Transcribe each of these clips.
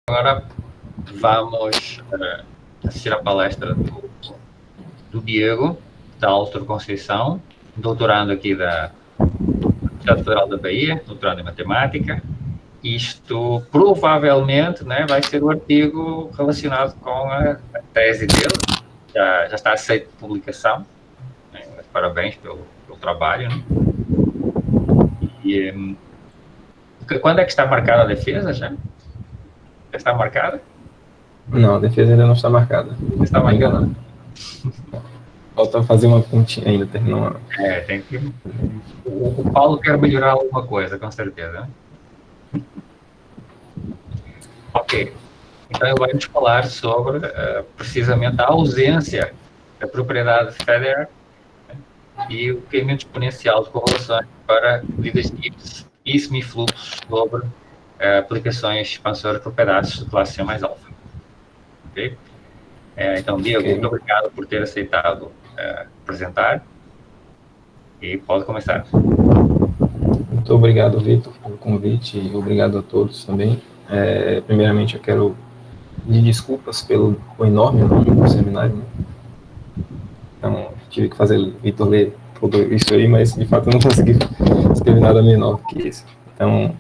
Agora vamos assistir a palestra do Diego, da Alto Conceição, doutorando aqui da Universidade Federal da Bahia, doutorando em Matemática. Isto provavelmente, né, vai ser o artigo relacionado com a tese dele, já está aceito de publicação. Parabéns pelo trabalho. Né? E, quando é que está marcada a defesa já? Já está marcada? Não, a defesa ainda não está marcada. Não está marcada? Não. Falta fazer uma pontinha ainda, terminar uma... tem que... O Paulo quer melhorar alguma coisa, com certeza. Ok. Então, ele vai nos falar sobre, precisamente, a ausência da propriedade Federer e o caimento exponencial de correlações para medidas de e semifluxos sobre aplicações expansoras por pedaços de classe C mais alfa. Ok? Então, Diego, muito obrigado por ter aceitado apresentar e pode começar. Muito obrigado, Vitor, pelo convite e obrigado a todos também. Primeiramente, eu quero pedir desculpas pelo enorme nome do seminário. Né? Então, tive que fazer o Vitor ler tudo isso aí, mas de fato eu não consegui escrever nada menor que isso. Então,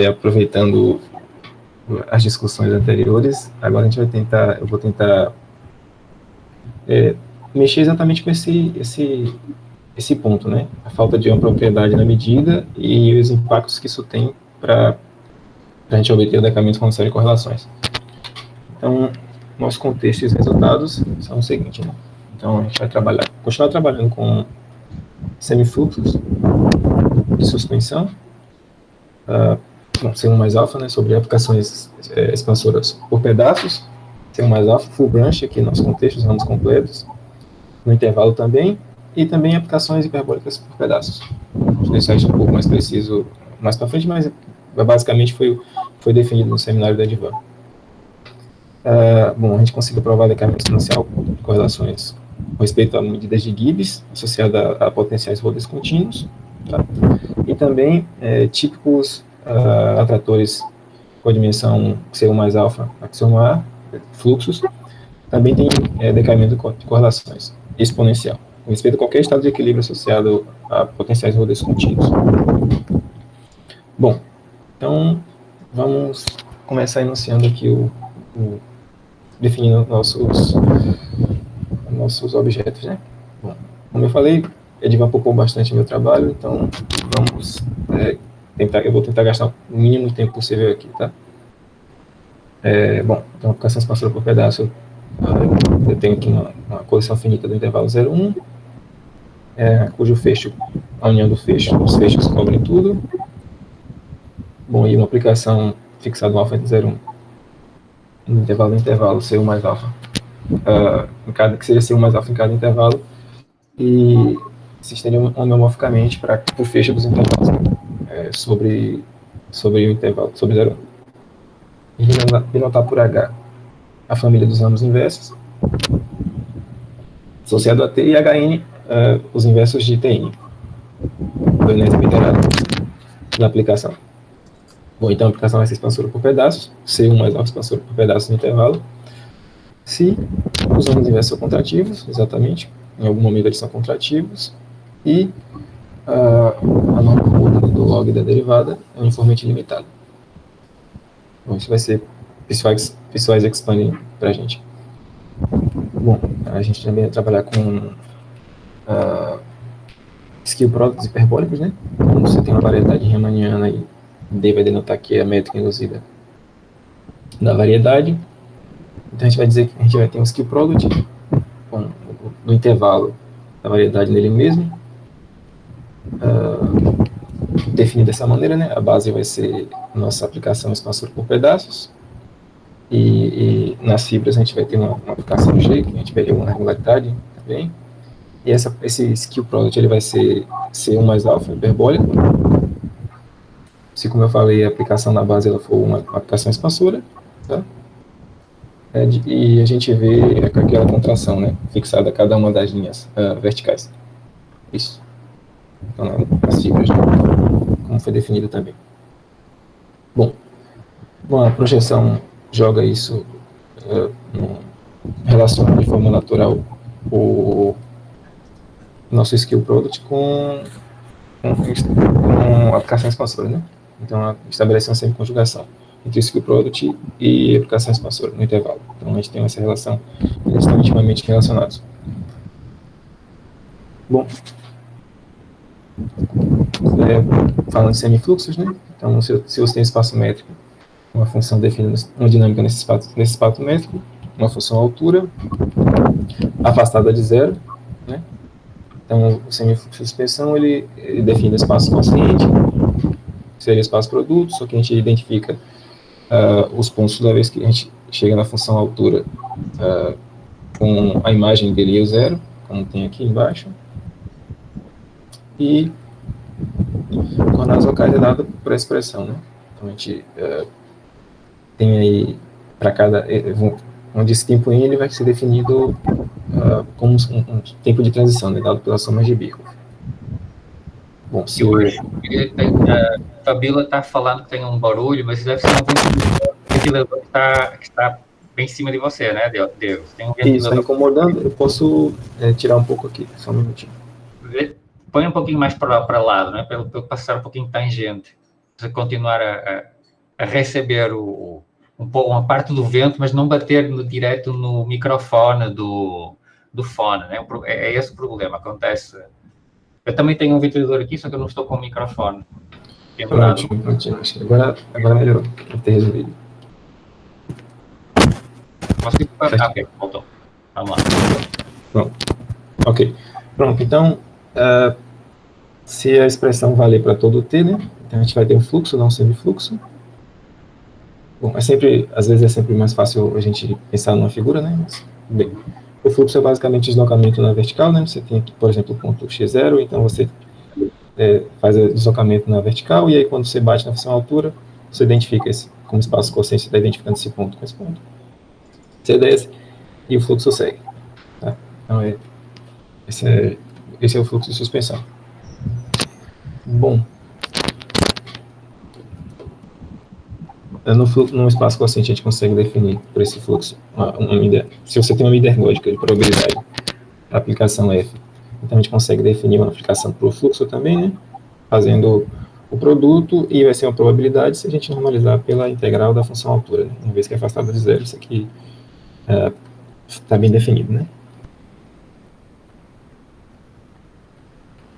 aproveitando as discussões anteriores, agora eu vou tentar mexer exatamente com esse ponto, né? A falta de uma propriedade na medida e os impactos que isso tem para a gente obter o decaimento exponencial de correlações. Então, nosso contexto e os resultados são o seguinte, né? Então, a gente vai continuar trabalhando com semifluxos de suspensão, C1 mais alfa, né, sobre aplicações expansoras por pedaços, C1 mais alfa, full branch, aqui nosso contexto, os ramos completos, no intervalo também, e também aplicações hiperbólicas por pedaços. Vou deixar isso um pouco mais preciso mais para frente, mas basicamente foi definido no seminário da Edvan. Bom, a gente conseguiu provar decaimento exponencial de correlações com respeito a medidas de Gibbs, associada a potenciais rodas contínuos, tá? E também típicos atratores com a dimensão C1 mais alfa axionar, fluxos, também tem decaimento de correlações exponencial, com respeito a qualquer estado de equilíbrio associado a potenciais rodas contínuos. Bom, então vamos começar enunciando aqui definindo nossos objetos, né? Bom, como eu falei, Edvan poupou bastante meu trabalho, então vamos eu vou tentar gastar o mínimo de tempo possível aqui, tá? Bom, então a aplicação expansora por pedaço, eu tenho aqui uma coleção finita do intervalo 0,1, cujo fecho, a união dos fechos cobrem tudo. Bom, e uma aplicação fixada no alfa entre 0,1. No intervalo C1 mais alfa, que seria C1 mais alfa em cada intervalo, e se estende homeomorficamente para o fecho dos intervalos, sobre o intervalo, sobre 0,1. E denotar por H a família dos ramos inversos, associado a T, e HN, os inversos de TN, do enésimo iterado da aplicação. Bom, então a aplicação vai ser expansora por pedaços, C1 mais alfa expansora por pedaços no intervalo. Se os ramos inversos são contrativos, exatamente, em algum momento eles são contrativos, e a norma comum do log da derivada é uniformemente limitada. Bom, isso vai ser piecewise expanding para a gente. Bom, a gente também vai trabalhar com skill products hiperbólicos, né? Então, você tem uma variedade riemanniana e D vai denotar aqui a métrica induzida da variedade. Então a gente vai dizer que a gente vai ter um skill product no intervalo da variedade nele mesmo, definido dessa maneira, né? A base vai ser nossa aplicação expansora por pedaços, e nas fibras a gente vai ter uma aplicação G, que a gente vai ter uma regularidade também, e esse skill product ele vai ser C1 mais alfa hiperbólico. Se, como eu falei, a aplicação na base ela for uma aplicação expansora, tá? E a gente vê aquela contração, né, fixada a cada uma das linhas verticais. Isso. Então, as fibras, né, como foi definido também. Bom, a projeção joga isso relaciona de forma natural o nosso skill product com aplicação expansora, né? Então, estabelece uma semi-conjugação entre o skill product e aplicação expansora no intervalo. Então, a gente tem essa relação, eles estão intimamente relacionados. Bom, falando de semifluxos, né? Então, se você tem espaço métrico, uma função define uma dinâmica nesse espaço métrico, uma função altura, afastada de zero, né? Então, o semifluxo de suspensão, ele define o espaço consciente, seria espaço produto, só que a gente identifica os pontos toda vez que a gente chega na função altura com a imagem dele e o zero, como tem aqui embaixo, e coordenadas locais é dado por essa expressão, né? Então, a gente tem aí, para cada, onde esse tempo n ele vai ser definido como um tempo de transição, né, dado pela soma de Birkhoff. Bom, se o... A Fabíola está falando que tem um barulho, mas deve ser um ventilador que está bem em cima de você, né, Deus? Tem um ventilador. Isso, está incomodando? Eu posso tirar um pouco aqui, só um minutinho. Põe um pouquinho mais para lado, né, para eu passar um pouquinho de tangente, para continuar a receber uma parte do vento, mas não bater direto no microfone do fone, né? É esse o problema, acontece. Eu também tenho um ventilador aqui, só que eu não estou com o microfone pendurado. Prontinho. Agora melhorou, deve ter resolvido. Ok, voltou. Vamos lá. Pronto. Ok. Pronto, então, se a expressão valer para todo t, né? Então a gente vai ter um fluxo, não um semifluxo. Bom, às vezes é sempre mais fácil a gente pensar numa figura, né? Mas, bem, o fluxo é basicamente deslocamento na vertical, né? Você tem aqui, por exemplo, o ponto x0, então você faz o deslocamento na vertical, e aí quando você bate na função altura, você identifica como espaço consciente, você está identificando esse ponto com esse ponto. Você desce e o fluxo segue. Tá? Então, esse é o fluxo de suspensão. Bom, no espaço consciente a gente consegue definir por esse fluxo se você tem uma medida ergódica de probabilidade da aplicação F, então a gente consegue definir uma aplicação para o fluxo também, né, fazendo o produto, e vai ser uma probabilidade se a gente normalizar pela integral da função altura, né, uma vez que é afastada de zero, isso aqui está bem definido, né.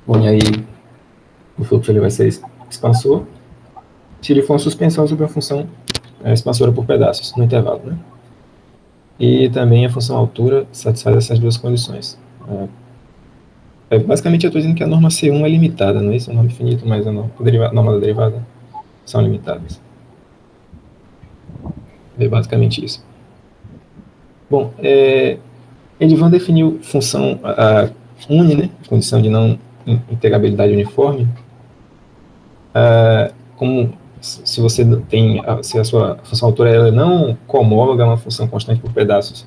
Bom, e aí o fluxo ele vai ser expansor, se ele for uma suspensão sobre a função expansora por pedaços, no intervalo, né? E também a função altura satisfaz essas duas condições. Basicamente, eu estou dizendo que a norma C1 é limitada, não é isso? É um norma infinito, mas a norma da derivada são limitadas. É basicamente isso. Bom, Edvan definiu função uni, né? Condição de não integrabilidade uniforme, como se você tem, se a sua função altura ela não cohomóloga a uma função constante por pedaços,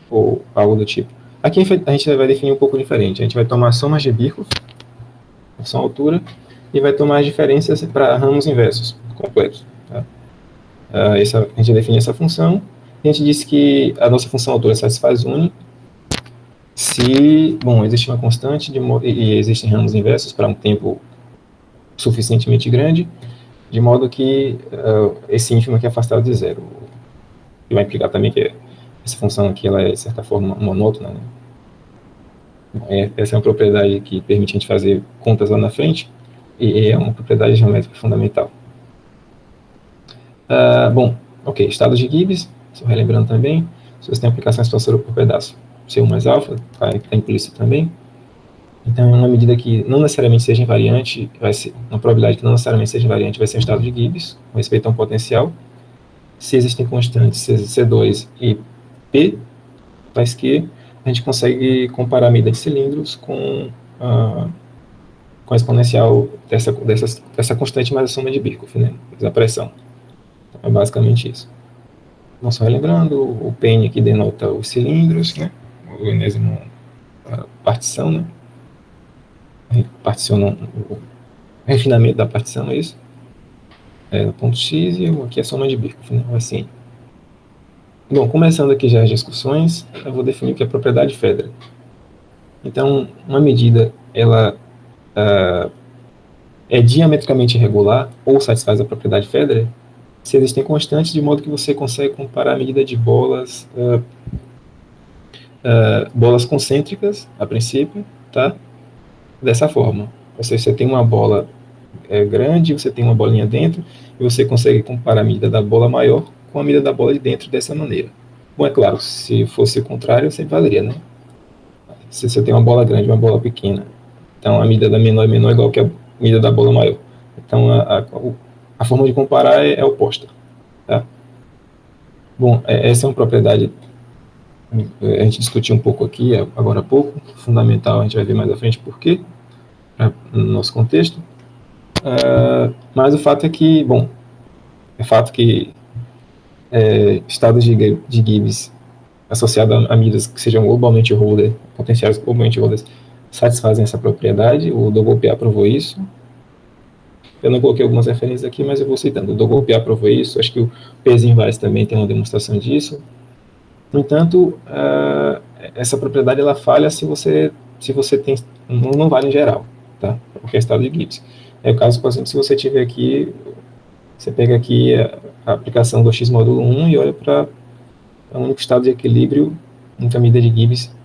ou algo do tipo. Aqui a gente vai definir um pouco diferente, a gente vai tomar somas de Birkhoff, função altura, e vai tomar as diferenças para ramos inversos completos. Tá? A gente define essa função, e a gente disse que a nossa função altura satisfaz uni se, existe uma constante e existem ramos inversos para um tempo suficientemente grande, de modo que esse ínfimo aqui é afastado de zero. E vai implicar também que essa função aqui ela é, de certa forma, monótona. Né? Essa é uma propriedade que permite a gente fazer contas lá na frente, e é uma propriedade geométrica fundamental. Ok, estado de Gibbs, só relembrando também, se você tem aplicação expansora por pedaço, C1 mais alfa, está implícito também. Então, uma medida que não necessariamente seja invariante, vai ser uma probabilidade que não necessariamente seja invariante, vai ser o estado de Gibbs, com respeito a um potencial. Se existem constantes C2 e P, faz que a gente consegue comparar a medida de cilindros com a exponencial dessa constante mais a soma de Birkhoff, né, da pressão. Então, é basicamente isso. Então, só relembrando, o PN aqui denota os cilindros, né, o enésimo partição, né, particiona o refinamento da partição, é isso? No ponto X, e aqui é a soma de Birkhoff, né? Assim. Bom, começando aqui já as discussões, eu vou definir o que é propriedade Federer. Então, uma medida, ela é diametricamente irregular ou satisfaz a propriedade Federer se existem constantes, de modo que você consegue comparar a medida de bolas, bolas concêntricas, a princípio, tá? Dessa forma. Ou seja, você tem uma bola grande, você tem uma bolinha dentro, e você consegue comparar a medida da bola maior com a medida da bola de dentro dessa maneira. Bom, é claro, se fosse o contrário, sempre valeria, né? Se você tem uma bola grande e uma bola pequena, então a medida da menor é menor igual que a medida da bola maior. Então a forma de comparar é oposta. Tá? Bom, essa é uma propriedade, a gente discutiu um pouco aqui, agora há pouco, fundamental, a gente vai ver mais à frente por quê, no nosso contexto. Mas o fato é que, bom, é fato que estados de Gibbs associados a medidas que sejam globalmente holder, potenciais globalmente holders, satisfazem essa propriedade. O Dogolpia provou isso. Eu não coloquei algumas referências aqui, mas eu vou citando. O Dogolpia provou isso. Acho que o Pezinvais também tem uma demonstração disso. No entanto, essa propriedade ela falha se você tem, não vale em geral, tá? Porque é estado de Gibbs. É o caso, por exemplo, se você tiver aqui, você pega aqui a aplicação do X módulo 1 e olha para o único estado de equilíbrio, única medida de Gibbs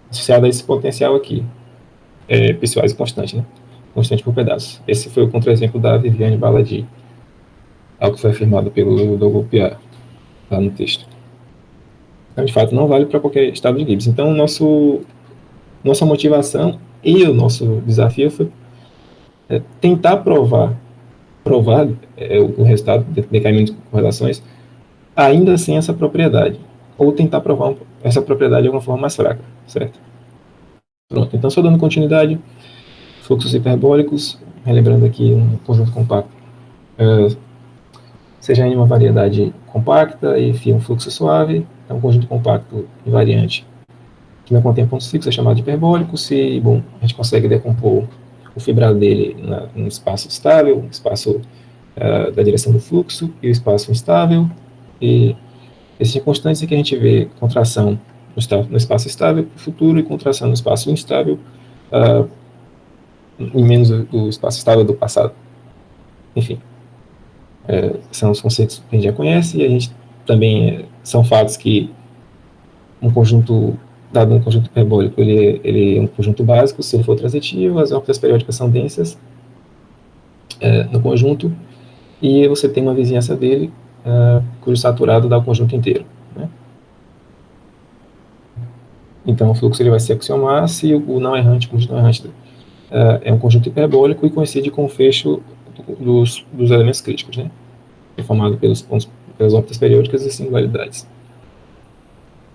associada a esse potencial aqui, pessoais constante, né? Constante por pedaço. Esse foi o contra-exemplo da Viviane Baladi, algo que foi afirmado pelo Dogolpia lá no texto. Então, de fato, não vale para qualquer estado de Gibbs. Então, nossa motivação e o nosso desafio foi tentar provar o resultado de decaimento de correlações ainda sem essa propriedade, ou tentar provar essa propriedade de alguma forma mais fraca, certo? Pronto, então só dando continuidade, fluxos hiperbólicos, relembrando aqui um conjunto compacto, seja em uma variedade compacta e um fluxo suave, é um conjunto compacto invariante que não contém pontos fixos, é chamado de hiperbólico. Se, bom, a gente consegue decompor o fibrado dele num espaço estável, um espaço da direção do fluxo e o espaço instável, e existem constantes em que a gente vê contração no espaço estável para o futuro e contração no espaço instável em menos do espaço estável do passado. Enfim, são os conceitos que a gente já conhece, e a gente também são fatos que dado um conjunto hiperbólico, ele é um conjunto básico. Se ele for transitivo, as órbitas periódicas são densas no conjunto, e você tem uma vizinhança dele cujo saturado dá o conjunto inteiro, né? Então o fluxo ele vai se axiomar se o não errante, o conjunto não errante é um conjunto hiperbólico e coincide com o fecho dos elementos críticos, né? É formado pelas órbitas periódicas e singularidades.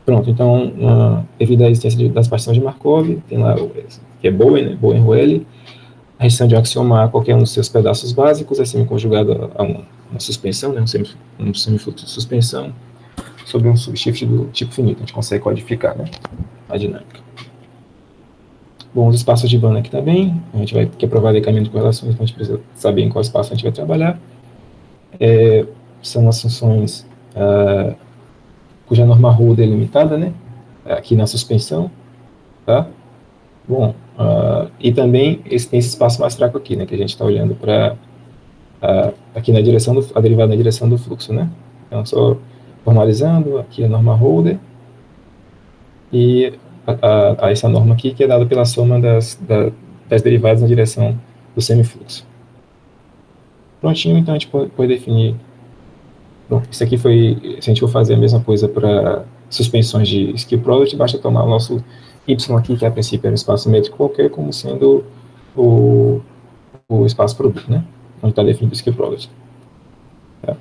Pronto, então, devido à existência das partições de Markov, tem lá que é Bowen, né? Bowen-Roelle, a restrição de axiomar qualquer um dos seus pedaços básicos é semi-conjugado a uma suspensão, né? um semifluxo de suspensão sobre um subshift do tipo finito. A gente consegue codificar, né? A dinâmica. Bom, os espaços de Banach também, a gente vai ter que provar decaimento de correlações, então a gente precisa saber em qual espaço a gente vai trabalhar. São as funções cuja norma Rho é limitada, né? Aqui na suspensão, tá? Bom, e também tem esse espaço mais fraco aqui, né? Que a gente está olhando para aqui na direção a derivada na direção do fluxo, né? Então, só formalizando, aqui a norma Rho e essa norma aqui que é dada pela soma das derivadas na direção do semifluxo. Prontinho, então a gente pode definir. Bom, isso aqui foi, se a gente for fazer a mesma coisa para suspensões de skill product, basta tomar o nosso y aqui, que a princípio era um espaço métrico qualquer, como sendo o espaço produto, né? Onde está definido o skill product. Tá?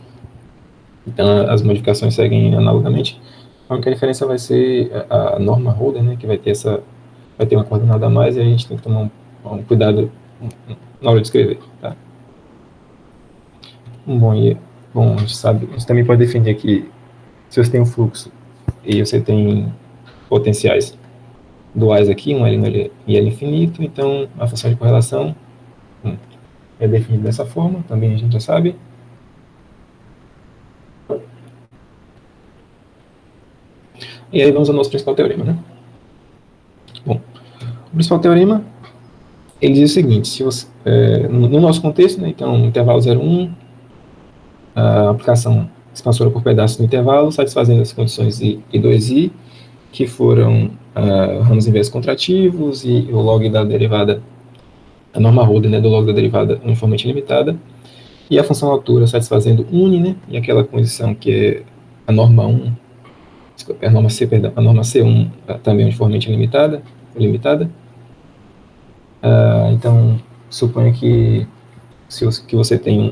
Então, as modificações seguem analogamente. A única diferença vai ser a norma Holder, né? Que vai ter uma coordenada a mais, e a gente tem que tomar um cuidado na hora de escrever, tá? Bom, a gente também pode definir que se você tem um fluxo e você tem potenciais duais aqui, um L no L e L infinito, então a função de correlação é definida dessa forma, também a gente já sabe. E aí vamos ao nosso principal teorema, né? Bom, o principal teorema, ele diz o seguinte, se você, no nosso contexto, né, então, intervalo 0,1, a aplicação expansora por pedaços no intervalo, satisfazendo as condições I e 2I, que foram ramos inversos contrativos e o log da derivada, a norma Holder, né, do log da derivada uniformemente limitada, e a função altura satisfazendo uni, né, e aquela condição que é a norma 1, a norma C, perdão, a norma C1 também uniformemente limitada. Então, suponha que que você tem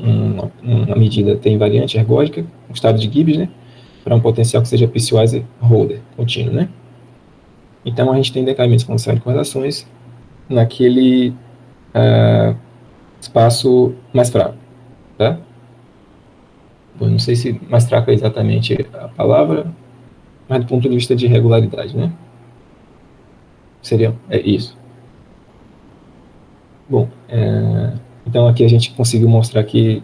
uma medida tem variante ergódica, um estado de Gibbs, né, para um potencial que seja piecewise Holder contínuo, né. Então, a gente tem decaimentos exponenciais de correlações naquele espaço mais fraco, tá? Bom, não sei se mais fraco é exatamente a palavra, mas do ponto de vista de regularidade, né? Seria isso. Bom, então aqui a gente conseguiu mostrar que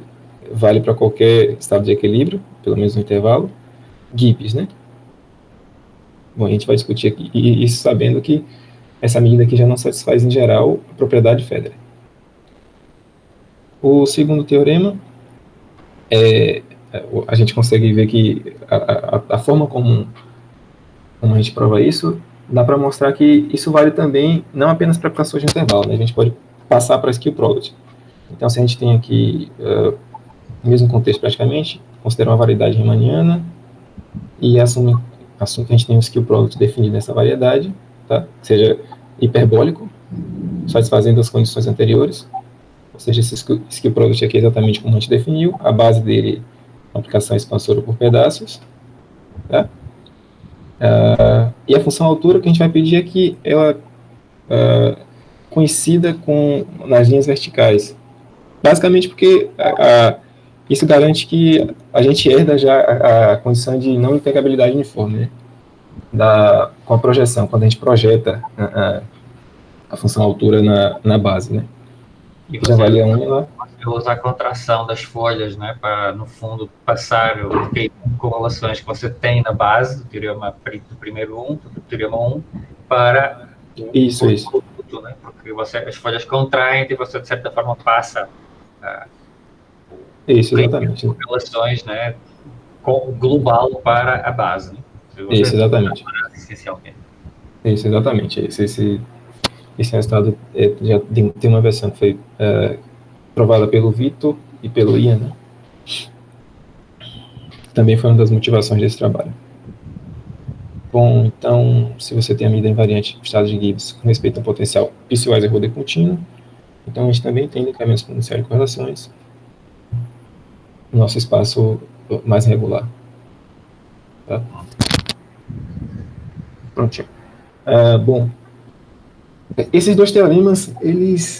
vale para qualquer estado de equilíbrio, pelo menos no intervalo, Gibbs, né? Bom, a gente vai discutir aqui isso sabendo que essa medida aqui já não satisfaz, em geral, a propriedade de Federer. O segundo teorema, a gente consegue ver que a forma como a gente prova isso, dá para mostrar que isso vale também, não apenas para aplicações de intervalo, né? A gente pode passar para skill product. Então, se a gente tem aqui, no mesmo contexto praticamente, considerar uma variedade riemanniana e assume que a gente tem um skill product definido nessa variedade, tá? Que seja hiperbólico, satisfazendo as condições anteriores, ou seja, esse skill product aqui é exatamente como a gente definiu, a base dele é uma aplicação expansora por pedaços, tá? E a função altura que a gente vai pedir é que ela coincida nas linhas verticais. Basicamente porque isso garante que a gente herda já a condição de não integrabilidade uniforme, né? Com a projeção, quando a gente projeta a função altura na base, né? E você usa a contração das folhas, né, para, no fundo, passar o caminho de correlações que você tem na base do teorema do primeiro 1, do teorema 1, para isso. Produto, né? Porque as folhas contraem e você, de certa forma, passa isso, exatamente. Correlações, né, global para a base. Né? Isso, exatamente. Essencialmente. Isso, exatamente. Esse resultado já tem uma versão que foi provada pelo Vitor e pelo Ian, né? Também foi uma das motivações desse trabalho. Bom, então, se você tem a medida invariante do estado de Gibbs com respeito ao potencial piecewise Holder contínuo, então a gente também tem decaimentos exponenciais de correlações no nosso espaço mais regular. Tá? Prontinho. Bom, esses dois teoremas, eles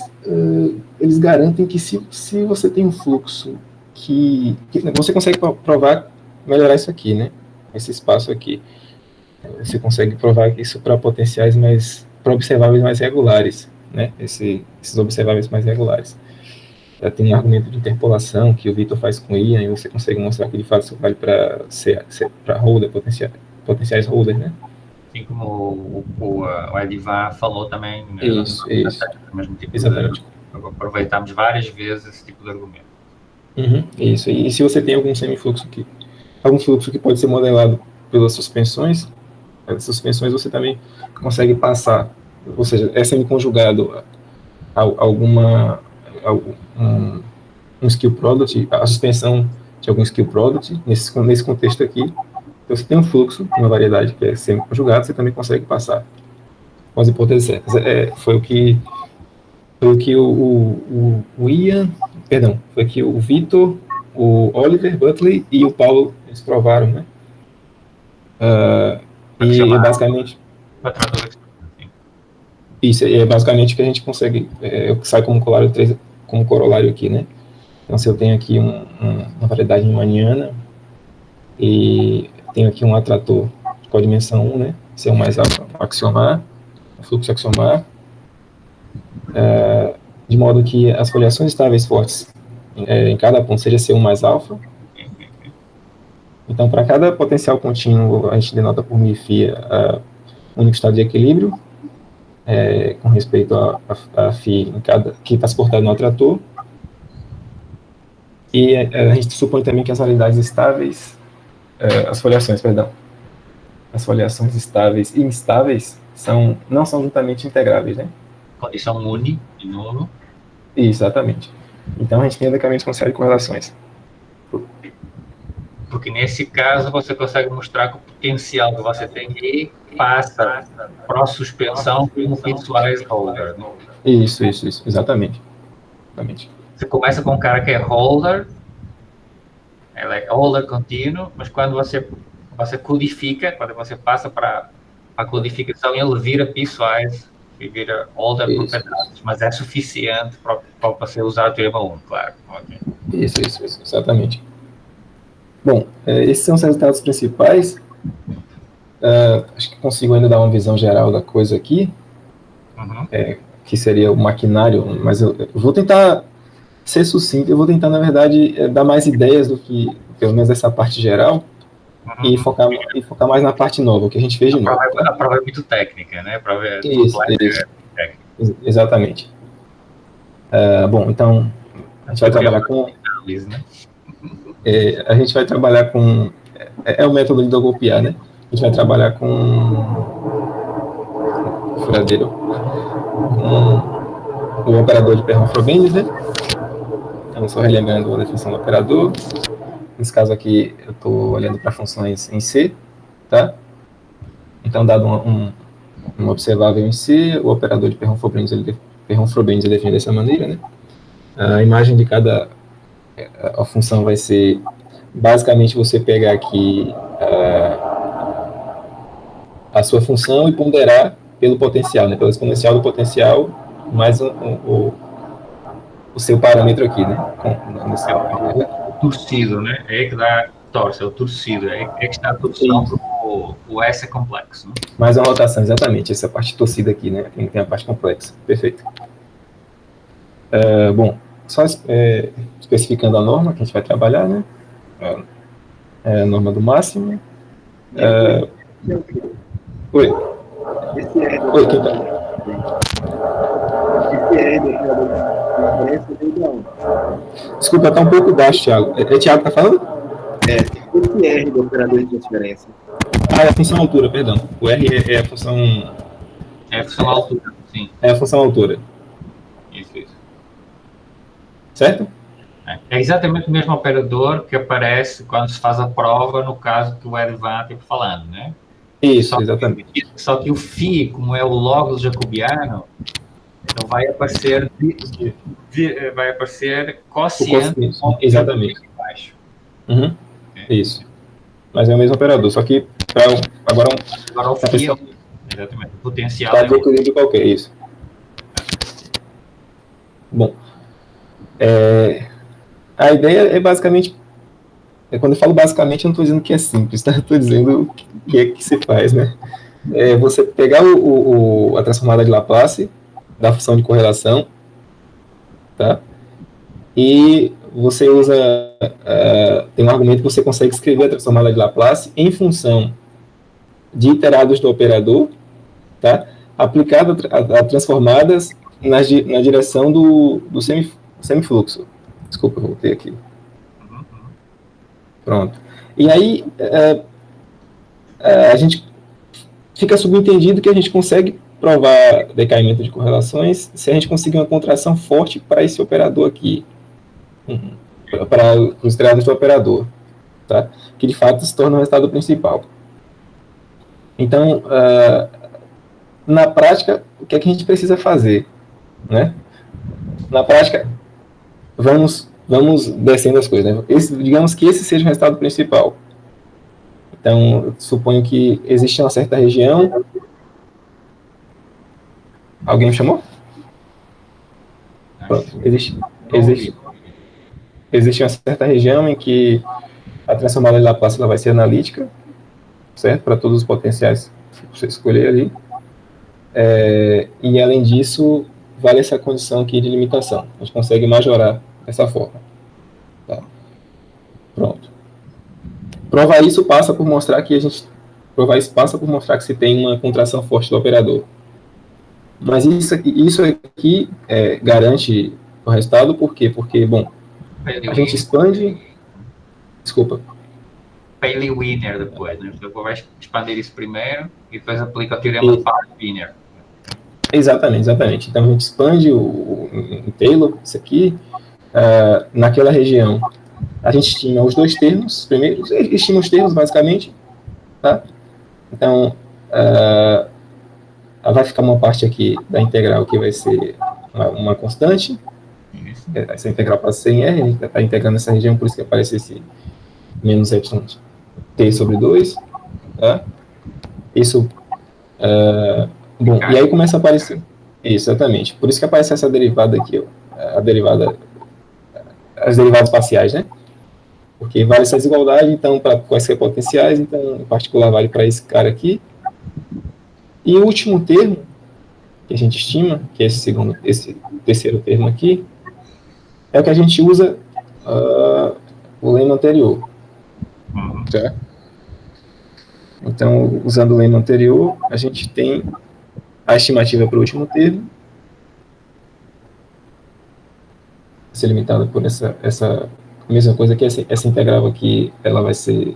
garantem que se você tem um fluxo que você consegue provar, melhorar isso aqui, né? Esse espaço aqui. Você consegue provar que isso para potenciais para observáveis mais regulares, né? Esses observáveis mais regulares. Já tem um argumento de interpolação que o Vitor faz com Ian, e você consegue mostrar que de fato isso vale para holder, potenciais holders, né? Assim como o Edivar falou também. Isso. Mesmo tipo exatamente. Aproveitamos várias vezes esse tipo de argumento. Isso. E se você tem algum semifluxo algum fluxo que pode ser modelado pelas suspensões, as suspensões você também consegue passar, ou seja, é semi-conjugado a um skill product, a suspensão de algum skill product, nesse contexto aqui. Então, você tem um fluxo, uma variedade que é semi-conjugado, você também consegue passar com as hipóteses certas. Foi o que o Ian, perdão, foi que o Vitor, o Oliver Butley e o Paulo, eles provaram, né? E basicamente... Isso, é basicamente o que a gente consegue, sai como corolário aqui, né? Então, se eu tenho aqui uma variedade riemanniana e tenho aqui um atrator de codimensão 1, né? Se é o mais alto, axiomar, o fluxo axiomar, de modo que as coliações estáveis fortes em cada ponto seja C1 mais alfa, Então, para cada potencial contínuo, a gente denota por μφ o único estado de equilíbrio, com respeito a φ que está suportado no atrator. E a gente supõe também que as variedades estáveis, as foliações estáveis e instáveis não são juntamente integráveis, né? Condição uni, de novo. Exatamente. Então, a gente tem decaimento com série de correlações. Porque nesse caso você consegue mostrar que o potencial que você tem aí passa para a suspensão como piecewise holder. Né? Isso, exatamente. Você começa com um cara que é holder, ela é holder contínuo, mas quando você codifica, quando você passa para a codificação, ele vira piecewise e vira holder por pedaços, mas é suficiente para você usar o teorema 1, claro. Okay. Isso, exatamente. Bom, esses são os resultados principais. Acho que consigo ainda dar uma visão geral da coisa aqui, que seria o maquinário, mas eu vou tentar ser sucinto, eu vou tentar, na verdade, dar mais ideias do que, pelo menos essa parte geral, e focar mais na parte nova, o que a gente fez de novo. A prova é muito técnica, né? A prova é isso. Exatamente. Bom, então, a gente vai trabalhar com... a gente vai trabalhar com... É o método de Dogopiar, né? A gente vai trabalhar com... furadeiro. Com o operador de Perron-Frobenius, né? Então, só relembrando a definição do operador. Nesse caso aqui, eu estou olhando para funções em C, tá? Então, dado um observável em C, o operador de Perron-Frobenius é definido dessa maneira, né? A imagem de cada a função vai ser, basicamente, você pegar aqui a sua função e ponderar pelo potencial, né? Pelo exponencial do potencial, mais o seu parâmetro aqui, né? O torcido, né? É que dá torce, é o torcido, é que está a torção, o S é complexo. Né? Mais uma rotação, exatamente, essa parte torcida aqui, né? Tem a parte complexa, perfeito. Bom, só especificando a norma que a gente vai trabalhar, né? A norma do máximo. Oi. Oi, quem tá? Desculpa, tá um pouco baixo, Thiago. É Thiago que tá falando? Esse R do operador de transferência. É a função altura, perdão. O R é a função... É a função altura, sim. É a função altura. Isso. Certo? É exatamente o mesmo operador que aparece quando se faz a prova, no caso que o Edvan esteve falando, né? Isso, exatamente. Só que o φ, como é o log jacobiano, então vai aparecer quociente. Exatamente. Baixo. Isso. Mas é o mesmo operador, só que agora o φ exatamente. O potencial está de equilíbrio qualquer, isso. Bom, a ideia é basicamente, quando eu falo basicamente, eu não estou dizendo que é simples, tá? Estou dizendo o que é que se faz, né? Você pegar a transformada de Laplace da função de correlação, tá? E você usa, tem um argumento que você consegue escrever a transformada de Laplace em função de iterados do operador, tá? Aplicado a transformadas na direção do semifluxo. Desculpa, eu voltei aqui. Pronto. E aí, a gente fica subentendido que a gente consegue provar decaimento de correlações se a gente conseguir uma contração forte para esse operador aqui, para os iterados do operador, tá? Que de fato se torna o resultado principal. Então, na prática, o que é que a gente precisa fazer, né? Na prática, vamos descendo as coisas, né? Digamos que esse seja o resultado principal. Então, eu suponho que existe uma certa região... Alguém me chamou? Pronto. Existe uma certa região em que a transformada de Laplace ela vai ser analítica, certo? Para todos os potenciais que você escolher ali. E, além disso, vale essa condição aqui de limitação. A gente consegue majorar dessa forma. Tá? Pronto. Provar isso passa por mostrar que se tem uma contração forte do operador. Mas isso aqui garante o resultado, por quê? Porque, bom, a gente expande... Desculpa. Paley Wiener depois, né? Você vai expandir isso primeiro e depois aplica o teorema de Paley-Wiener. Exatamente. Então, a gente expande em Taylor, isso aqui, naquela região. A gente estima os dois termos, primeiro, estima os termos, basicamente, tá? Então, vai ficar uma parte aqui da integral que vai ser uma constante. Essa integral passa a ser em R, a gente está integrando essa região, por isso que aparece esse menos epsilon t sobre 2. Tá? Isso, bom, e aí começa a aparecer. Exatamente. Por isso que aparece essa derivada aqui, ó, as derivadas parciais, né? Porque vale essa desigualdade, então, para quaisquer potenciais, então, em particular, vale para esse cara aqui. E o último termo que a gente estima, que é esse terceiro termo aqui, é o que a gente usa o lema anterior. Tá? Então, usando o lema anterior, a gente tem a estimativa para o último termo, vai ser limitada por essa mesma coisa que essa integral aqui, ela vai ser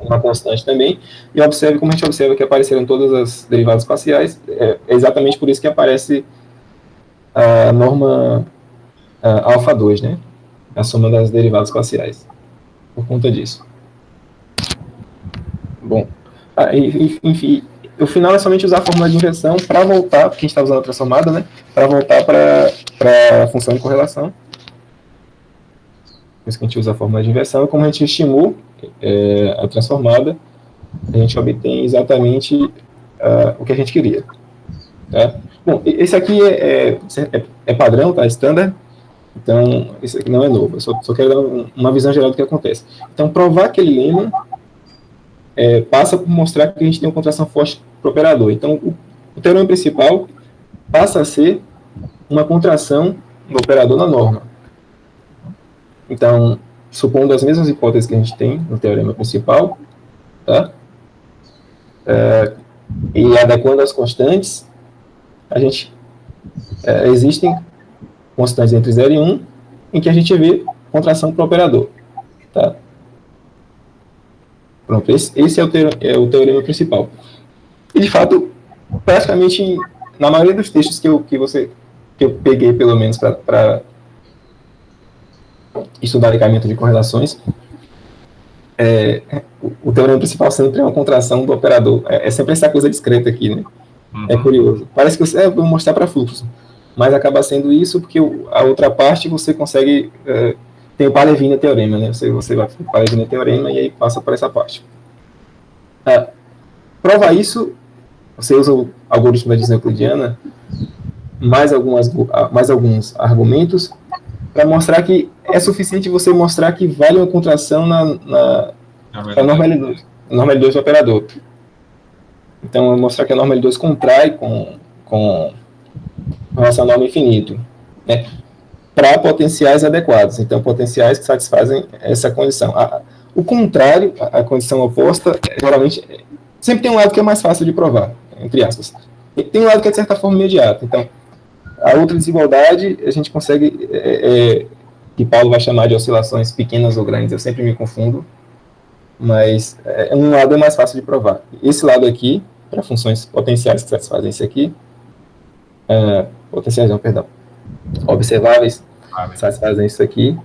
uma constante também, e observe como a gente observa que apareceram todas as derivadas parciais, é exatamente por isso que aparece a norma alfa 2, né? A soma das derivadas parciais, por conta disso. Bom, enfim, o final é somente usar a fórmula de inversão para voltar, porque a gente está usando a transformada, né? Para voltar para a função de correlação. Por isso que a gente usa a fórmula de inversão, e como a gente estimou a transformada, a gente obtém exatamente o que a gente queria. Tá? Bom, esse aqui é padrão, tá? Standard. Então, isso aqui não é novo. Eu só quero dar uma visão geral do que acontece. Então, provar aquele lema passa por mostrar que a gente tem uma contração forte para o operador. Então, o teorema principal passa a ser uma contração do operador na norma. Então, supondo as mesmas hipóteses que a gente tem no teorema principal, tá? E adequando as constantes, a gente existem constantes entre 0 e 1, em que a gente vê contração para o operador. Tá? Pronto, esse é o teorema principal. E, de fato, praticamente, na maioria dos textos que eu peguei, pelo menos, para estudar alicamento de correlações, o teorema principal sempre é uma contração do operador. É sempre essa coisa discreta aqui, né? É curioso. Parece que eu vou mostrar para fluxo, mas acaba sendo isso porque a outra parte você consegue... tem o Paley-Wiener teorema, né? Você vai para o Paley-Wiener teorema e aí passa por essa parte. Prova isso, você usa o algoritmo da descendência euclidiana, mais alguns argumentos, para mostrar que é suficiente você mostrar que vale uma contração na norma L2, a norma L2 do operador. Então, mostrar que a norma L2 contrai com relação à norma infinito, né? Para potenciais adequados. Então, potenciais que satisfazem essa condição. O contrário, a condição oposta, geralmente, sempre tem um lado que é mais fácil de provar, entre aspas. E tem um lado que é, de certa forma, imediato. Então, a outra desigualdade, a gente consegue, que Paulo vai chamar de oscilações pequenas ou grandes, eu sempre me confundo, mas um lado é mais fácil de provar. Esse lado aqui, para funções potenciais que satisfazem isso aqui, observáveis, satisfazem isso aqui,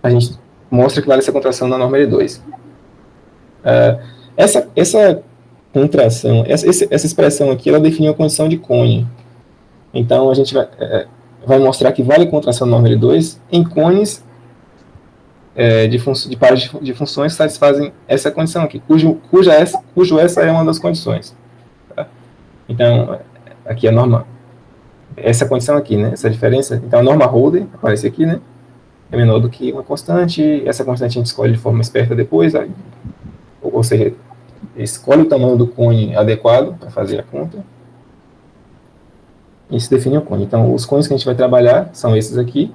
a gente mostra que vale essa contração na norma L2. Essa contração, essa expressão aqui, ela define uma condição de cone. Então, a gente vai mostrar que vale a contração na norma L2 em cones de pares de funções que satisfazem essa condição aqui, cujo essa é uma das condições. Tá? Então, aqui a norma, essa condição aqui, né? Essa diferença, então a norma Holder aparece aqui, né? É menor do que uma constante, essa constante a gente escolhe de forma esperta depois, ou seja, escolhe o tamanho do cone adequado para fazer a conta, e se define o cone. Então, os cones que a gente vai trabalhar são esses aqui,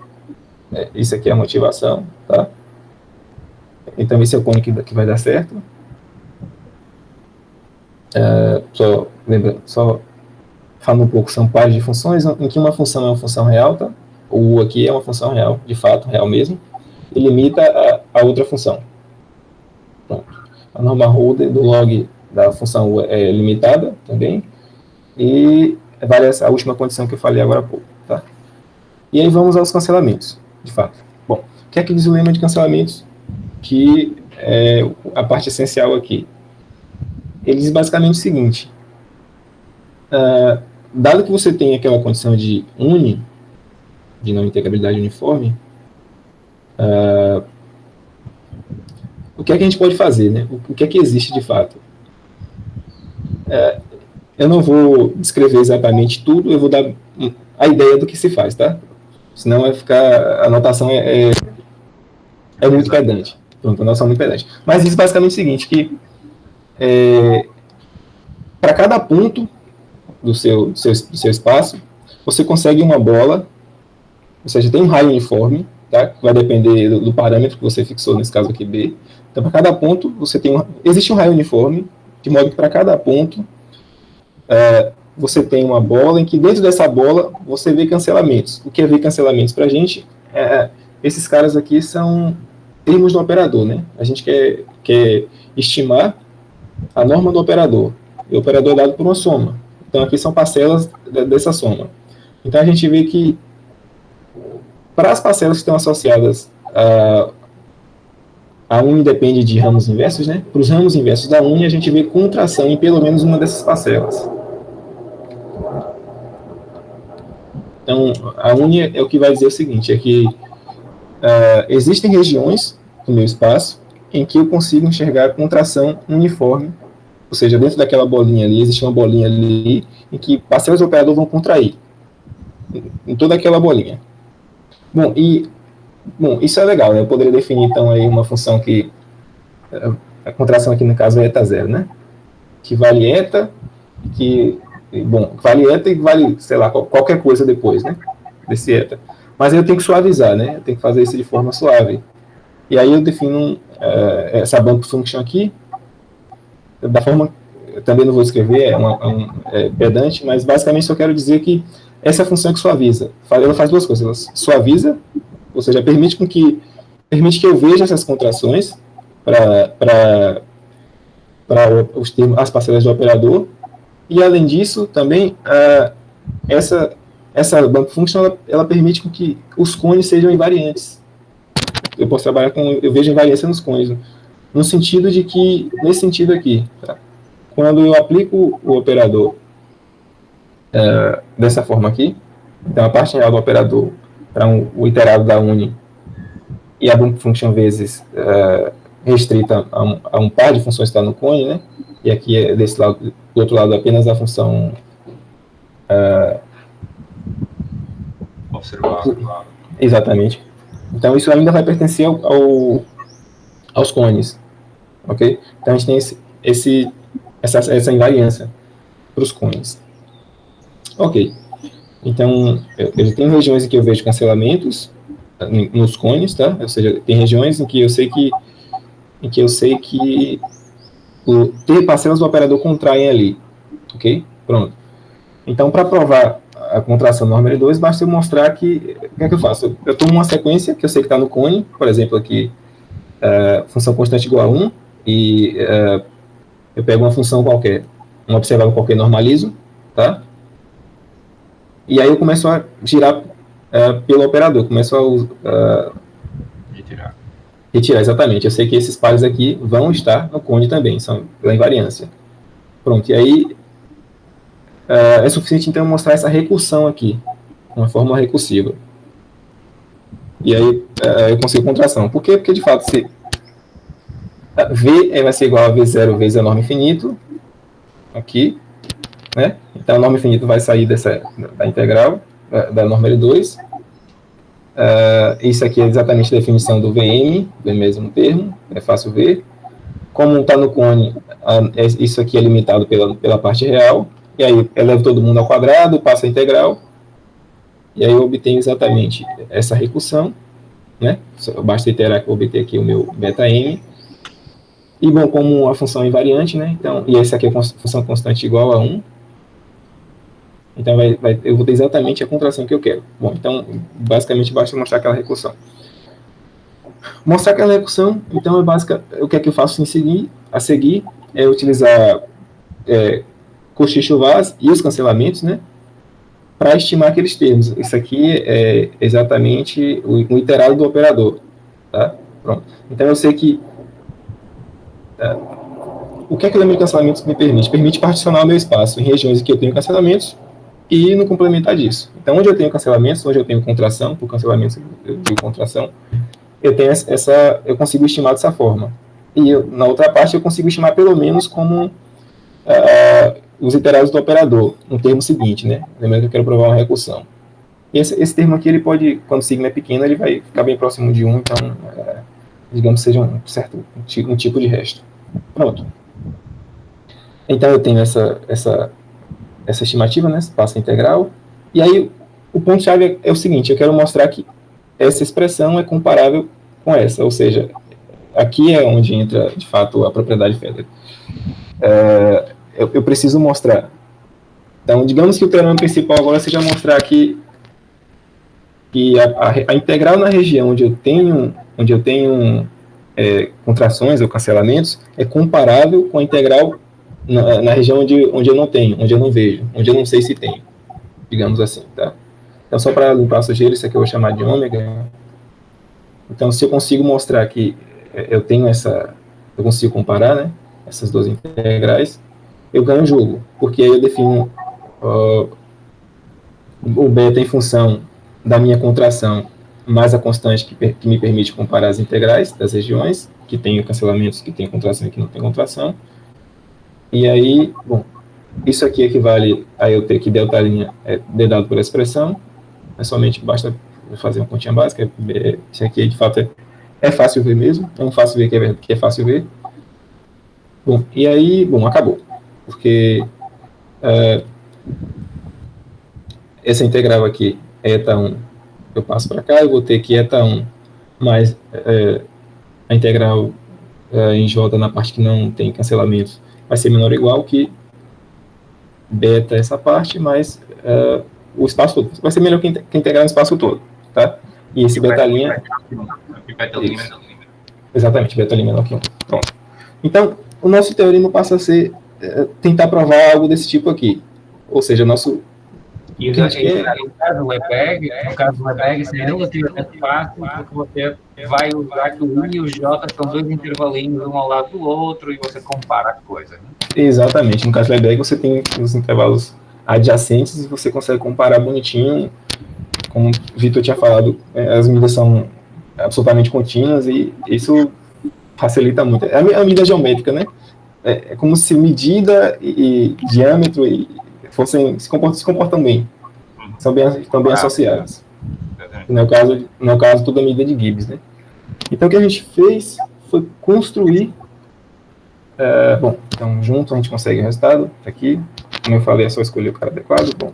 isso aqui é a motivação, tá? Então, esse é o cone que vai dar certo. Só falando um pouco, são pares de funções, em que uma função é uma função real, tá? O U aqui é uma função real, de fato, real mesmo, e limita a outra função. Pronto. A norma holder do log da função U é limitada também, e vale essa última condição que eu falei agora há pouco, tá? E aí vamos aos cancelamentos, de fato. Bom, o que é que diz o lema de cancelamentos? Que é a parte essencial aqui. Ele diz basicamente o seguinte: dado que você tem aquela condição de uni, de não integrabilidade uniforme, o que é que a gente pode fazer, né? O que é que existe de fato? Eu não vou descrever exatamente tudo, eu vou dar a ideia do que se faz, tá? Senão vai ficar, a anotação é muito pedante. Pronto, a anotação é muito pedante. Mas diz basicamente o seguinte, que para cada ponto do seu espaço, você consegue uma bola, ou seja, tem um raio uniforme, tá? Vai depender do parâmetro que você fixou, nesse caso aqui, B. Então, para cada ponto, existe um raio uniforme, de modo que para cada ponto, você tem uma bola, em que dentro dessa bola, você vê cancelamentos. O que é ver cancelamentos para a gente? Esses caras aqui são termos do operador, né? A gente quer estimar a norma do operador. E o operador é dado por uma soma. Então, aqui são parcelas dessa soma. Então, a gente vê que, para as parcelas que estão associadas a uni depende de ramos inversos, né? Para os ramos inversos da uni, a gente vê contração em pelo menos uma dessas parcelas. Então, a uni é o que vai dizer o seguinte, é que existem regiões do meu espaço em que eu consigo enxergar contração uniforme, ou seja, dentro daquela bolinha ali, existe uma bolinha ali em que parcelas do operador vão contrair, em toda aquela bolinha. Bom, isso é legal, né? Eu poderia definir, então, aí uma função que, a contração aqui no caso é eta zero, né? Que vale eta, vale eta e vale, sei lá, qualquer coisa depois, né? Desse eta. Mas aí eu tenho que suavizar, né? Eu tenho que fazer isso de forma suave. E aí eu defino essa bump function aqui, da forma, eu também não vou escrever, é pedante, mas basicamente só quero dizer que essa função que suaviza, ela faz duas coisas, ela suaviza, ou seja, permite que eu veja essas contrações para as parcelas do operador, e além disso, também, essa bump function, ela permite que os cones sejam invariantes. Eu posso trabalhar eu vejo invariância nos cones, no sentido de que, nesse sentido aqui, tá? Quando eu aplico o operador dessa forma aqui, então a parte real do operador para o iterado da uni e a bump function vezes restrita a um par de funções que está no cone, né? E aqui é desse lado, do outro lado apenas a função observar. Exatamente. Então isso ainda vai pertencer aos cones, ok? Então a gente tem essa invariância para os cones. Ok. Então, eu tenho regiões em que eu vejo cancelamentos nos cones, tá? Ou seja, tem regiões em que eu sei que ter parcelas do operador contraem ali, ok? Pronto. Então, para provar a contração do norma L2, basta eu mostrar que, o que é que eu faço? Eu tomo uma sequência que eu sei que está no cone, por exemplo, aqui, função constante igual a 1, e eu pego uma função qualquer, um observável qualquer, normalizo, tá? E aí eu começo a girar pelo operador, começo a retirar, exatamente. Eu sei que esses pares aqui vão estar no cone também, são pela invariância. Pronto, e aí é suficiente então mostrar essa recursão aqui, uma fórmula recursiva. E aí eu consigo contração. Por quê? Porque de fato se V vai ser igual a V0 vezes a norma infinito, aqui, né? Então a norma infinito vai sair da integral, da norma L2. Isso aqui é exatamente a definição do VM, do mesmo termo, é fácil ver. Como está no cone, isso aqui é limitado pela parte real, e aí eu levo todo mundo ao quadrado, passo a integral, e aí eu obtenho exatamente essa recursão, né? Basta iterar que eu obter aqui o meu beta m, E, bom, como a função é invariante, né? Então, e essa aqui é a função constante igual a 1. Então, eu vou ter exatamente a contração que eu quero. Bom, então, basicamente, basta mostrar aquela recursão. Mostrar aquela recursão, então, o que é que eu faço a seguir é utilizar Cauchy-Schwarz e os cancelamentos, né? Para estimar aqueles termos. Isso aqui é exatamente o iterado do operador. Tá? Pronto. Então, eu sei que... o que é que o lema de cancelamentos me permite? Permite particionar o meu espaço em regiões em que eu tenho cancelamentos e no complementar disso. Então, onde eu tenho cancelamentos, onde eu tenho contração, por cancelamentos eu digo contração, eu consigo estimar dessa forma. E na outra parte, eu consigo estimar pelo menos como os iterados do operador, no termo seguinte, né? Lembrando que eu quero provar uma recursão. E esse termo aqui, ele pode, quando o sigma é pequeno, ele vai ficar bem próximo de 1, então, digamos que seja um tipo de resto. Pronto. Então, eu tenho essa estimativa, né? Espaço integral. E aí, o ponto-chave é o seguinte, eu quero mostrar que essa expressão é comparável com essa, ou seja, aqui é onde entra, de fato, a propriedade Federer. Eu preciso mostrar. Então, digamos que o teorema principal agora seja mostrar que a integral na região onde eu tenho contrações ou cancelamentos é comparável com a integral na região onde eu não tenho, onde eu não vejo, onde eu não sei se tem, digamos assim, tá? Então, só para limpar a sujeira, isso aqui eu vou chamar de ômega. Então, se eu consigo mostrar que eu consigo comparar, né, essas duas integrais, eu ganho o jogo, porque aí eu defino o beta em função da minha contração mais a constante que me permite comparar as integrais das regiões, que tem cancelamentos, que tem contração e que não tem contração. E aí, bom, isso aqui equivale a eu ter que delta' é dado por expressão, somente basta fazer uma continha básica. Isso aqui, de fato, é fácil ver mesmo, é um fácil ver que é fácil ver. Bom, e aí, acabou, porque essa integral aqui, eta1, eu passo para cá, eu vou ter que eta1 mais a integral em J na parte que não tem cancelamentos vai ser menor ou igual que beta essa parte, mais o espaço todo. Vai ser melhor que integrar o espaço todo, tá? E esse beta'... Exatamente, beta' menor que 1. Pronto. Então, o nosso teorema passa a ser tentar provar algo desse tipo aqui. Ou seja, nosso... E no caso do Lebesgue, isso é relativamente fácil, porque você vai usar que o I e o J são dois intervalinhos um ao lado do outro e você compara as coisas. Né? Exatamente. No caso do Lebesgue, você tem os intervalos adjacentes e você consegue comparar bonitinho. Como o Vitor tinha falado, as medidas são absolutamente contínuas e isso facilita muito. É a medida geométrica, né? É como se medida e diâmetro se comportam bem. Estão bem associados. No caso, toda a medida de Gibbs, né? Então, o que a gente fez foi construir... então, junto a gente consegue o resultado. Tá aqui. Como eu falei, é só escolher o cara adequado. Bom,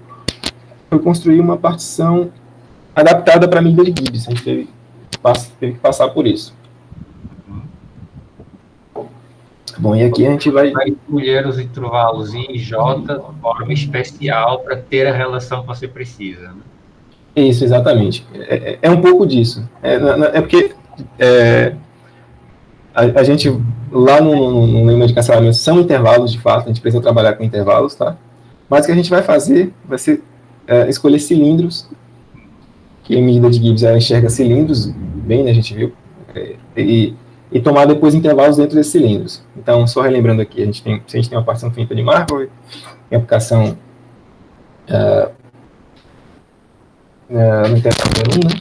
foi construir uma partição adaptada para a medida de Gibbs. A gente teve que passar por isso. Bom, e aqui a gente vai escolher os intervalos I e J de forma especial para ter a relação que você precisa. Né? Isso, exatamente. É um pouco disso. É porque a gente, lá no lema de cancelamento, são intervalos, de fato, a gente precisa trabalhar com intervalos, tá? Mas o que a gente vai fazer vai ser escolher cilindros, que a medida de Gibbs ela enxerga cilindros, bem, né, a gente viu, e tomar depois intervalos dentro desses cilindros. Então, só relembrando aqui, se a gente tem uma partição finita de Markov, em aplicação no intervalo 1, né?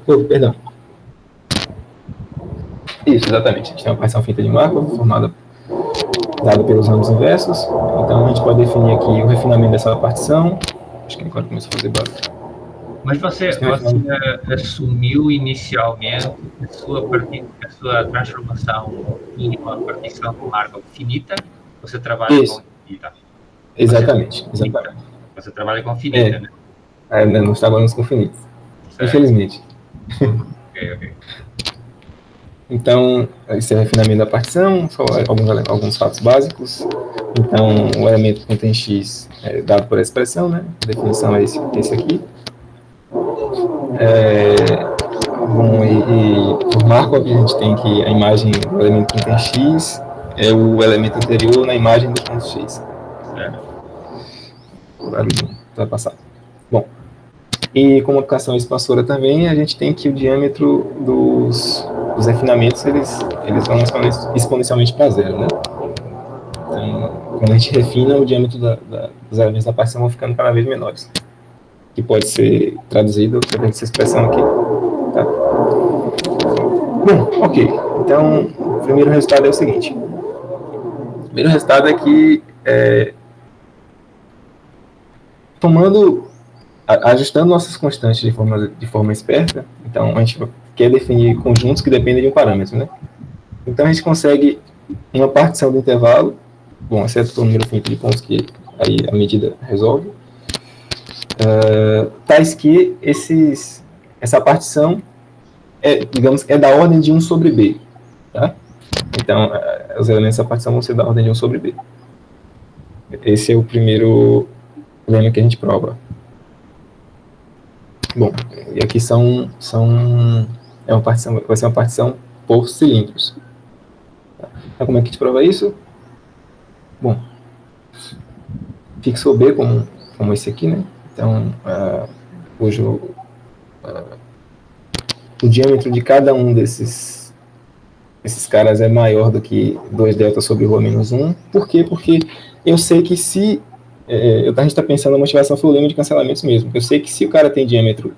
Bom, perdão. Isso, exatamente. A gente tem uma partição finita de Markov, dada pelos ramos inversos. Então, a gente pode definir aqui o refinamento dessa partição. Acho que agora começou a fazer barulho. Mas você assumiu inicialmente a sua transformação mínima partição com Markov finita? Você trabalha com finita? Exatamente. Você trabalha com finita, né? Nós trabalhamos com finita. Infelizmente. Ok. Então, esse é o refinamento da partição, só alguns fatos básicos. Então, o elemento contém x é dado por essa expressão, né? A definição é esse aqui. Bom, e por Markov, a gente tem que a imagem do elemento contém x é o elemento anterior na imagem do ponto x. Vai passar. Bom, e como aplicação expansora também, a gente tem que o diâmetro dos refinamentos, eles vão exponencialmente para zero, né? Então, quando a gente refina, o diâmetro dos elementos da partição vão ficando cada vez menores, que pode ser traduzido através dessa expressão aqui. Tá? Bom, ok. Então, o primeiro resultado é o seguinte. O primeiro resultado é que, ajustando nossas constantes de forma esperta, então a gente quer definir conjuntos que dependem de um parâmetro, né? Então a gente consegue uma partição do intervalo, bom, exceto o número finito de pontos que aí a medida resolve, tais que essa partição digamos, é da ordem de 1 sobre B, tá? Então, os elementos da partição vão ser da ordem de 1 sobre B. Esse é o primeiro lema que a gente prova. Bom, e aqui vai ser uma partição por cilindros. Então, como é que a gente prova isso? Bom, fixou B como esse aqui, né? Então, cujo o diâmetro de cada um desses caras é maior do que 2 delta sobre ρ menos 1. Por quê? Porque eu sei que se... a gente está pensando na motivação foi o lema de cancelamentos mesmo. Eu sei que se o cara tem diâmetro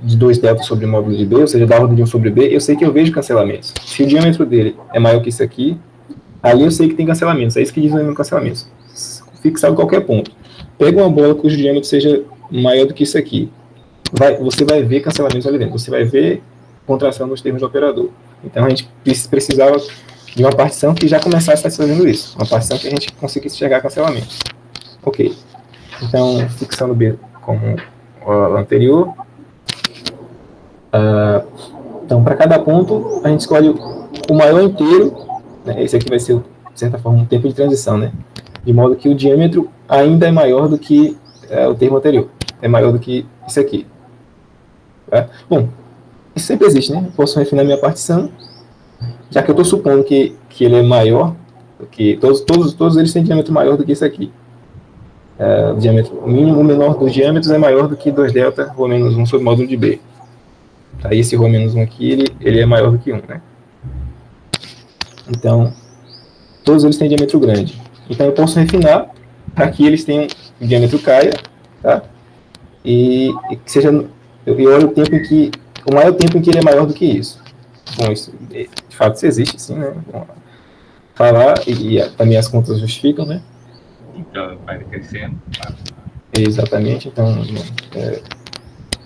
de 2 delta sobre módulo de B, ou seja, da ordem de 1 sobre B, eu sei que eu vejo cancelamentos. Se o diâmetro dele é maior que isso aqui, ali eu sei que tem cancelamentos. É isso que diz o lema de cancelamentos. Fixado em qualquer ponto. Pega uma bola cujo diâmetro seja maior do que isso aqui. Você vai ver cancelamentos ali dentro. Você vai ver contração nos termos do operador. Então, a gente precisava de uma partição que já começasse satisfazendo isso. Uma partição que a gente conseguisse enxergar cancelamentos. Ok. Então, fixando B como o anterior. Então, para cada ponto, a gente escolhe o maior inteiro. Né? Esse aqui vai ser, de certa forma, um tempo de transição, né? De modo que o diâmetro ainda é maior do que o termo anterior. É maior do que isso aqui. Tá? Bom, isso sempre existe, né? Eu posso refinar minha partição, já que eu estou supondo que ele é maior, que todos eles têm diâmetro maior do que isso aqui. O diâmetro mínimo, o menor dos diâmetros é maior do que 2 delta, ρ menos 1 sobre o módulo de B. Aí esse ρ menos 1 aqui, ele é maior do que 1, né? Então, todos eles têm diâmetro grande. Então, eu posso refinar para que eles tenham o diâmetro caia, tá? E que seja... Eu olho o maior tempo em que ele é maior do que isso. Bom, isso, de fato, isso existe, sim, né? Bom, falar, e também as contas justificam, né? Então, vai crescendo. Exatamente. Então,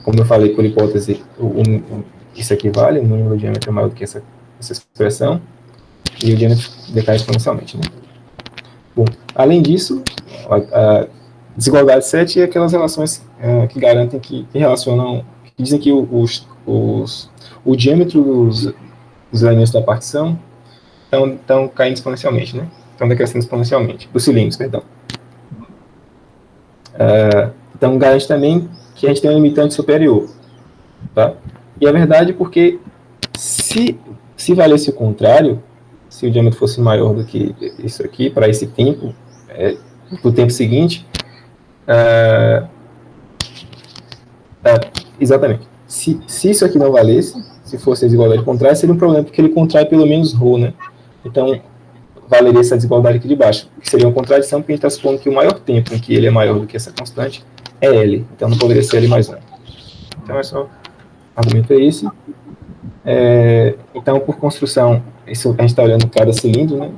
como eu falei, por hipótese, isso aqui vale, o número do diâmetro é maior do que essa expressão, e o diâmetro decai exponencialmente, né? Bom, além disso, a desigualdade 7 é aquelas relações que garantem que relacionam, que dizem que o diâmetro dos elementos da partição estão caindo exponencialmente, né? Estão decrescendo exponencialmente, dos cilindros, perdão. Então, garante também que a gente tem um limitante superior, tá? E é verdade porque se valesse o contrário, se o diâmetro fosse maior do que isso aqui, para esse tempo, para o tempo seguinte, exatamente. Se isso aqui não valesse, se fosse a desigualdade contrária, seria um problema, porque ele contrai pelo menos ρ, né? Então, valeria essa desigualdade aqui de baixo, que seria uma contradição, porque a gente está supondo que o maior tempo em que ele é maior do que essa constante é L. Então, não poderia ser L mais 1. Então, o argumento é esse. Então, por construção, isso a gente está olhando cada cilindro, né?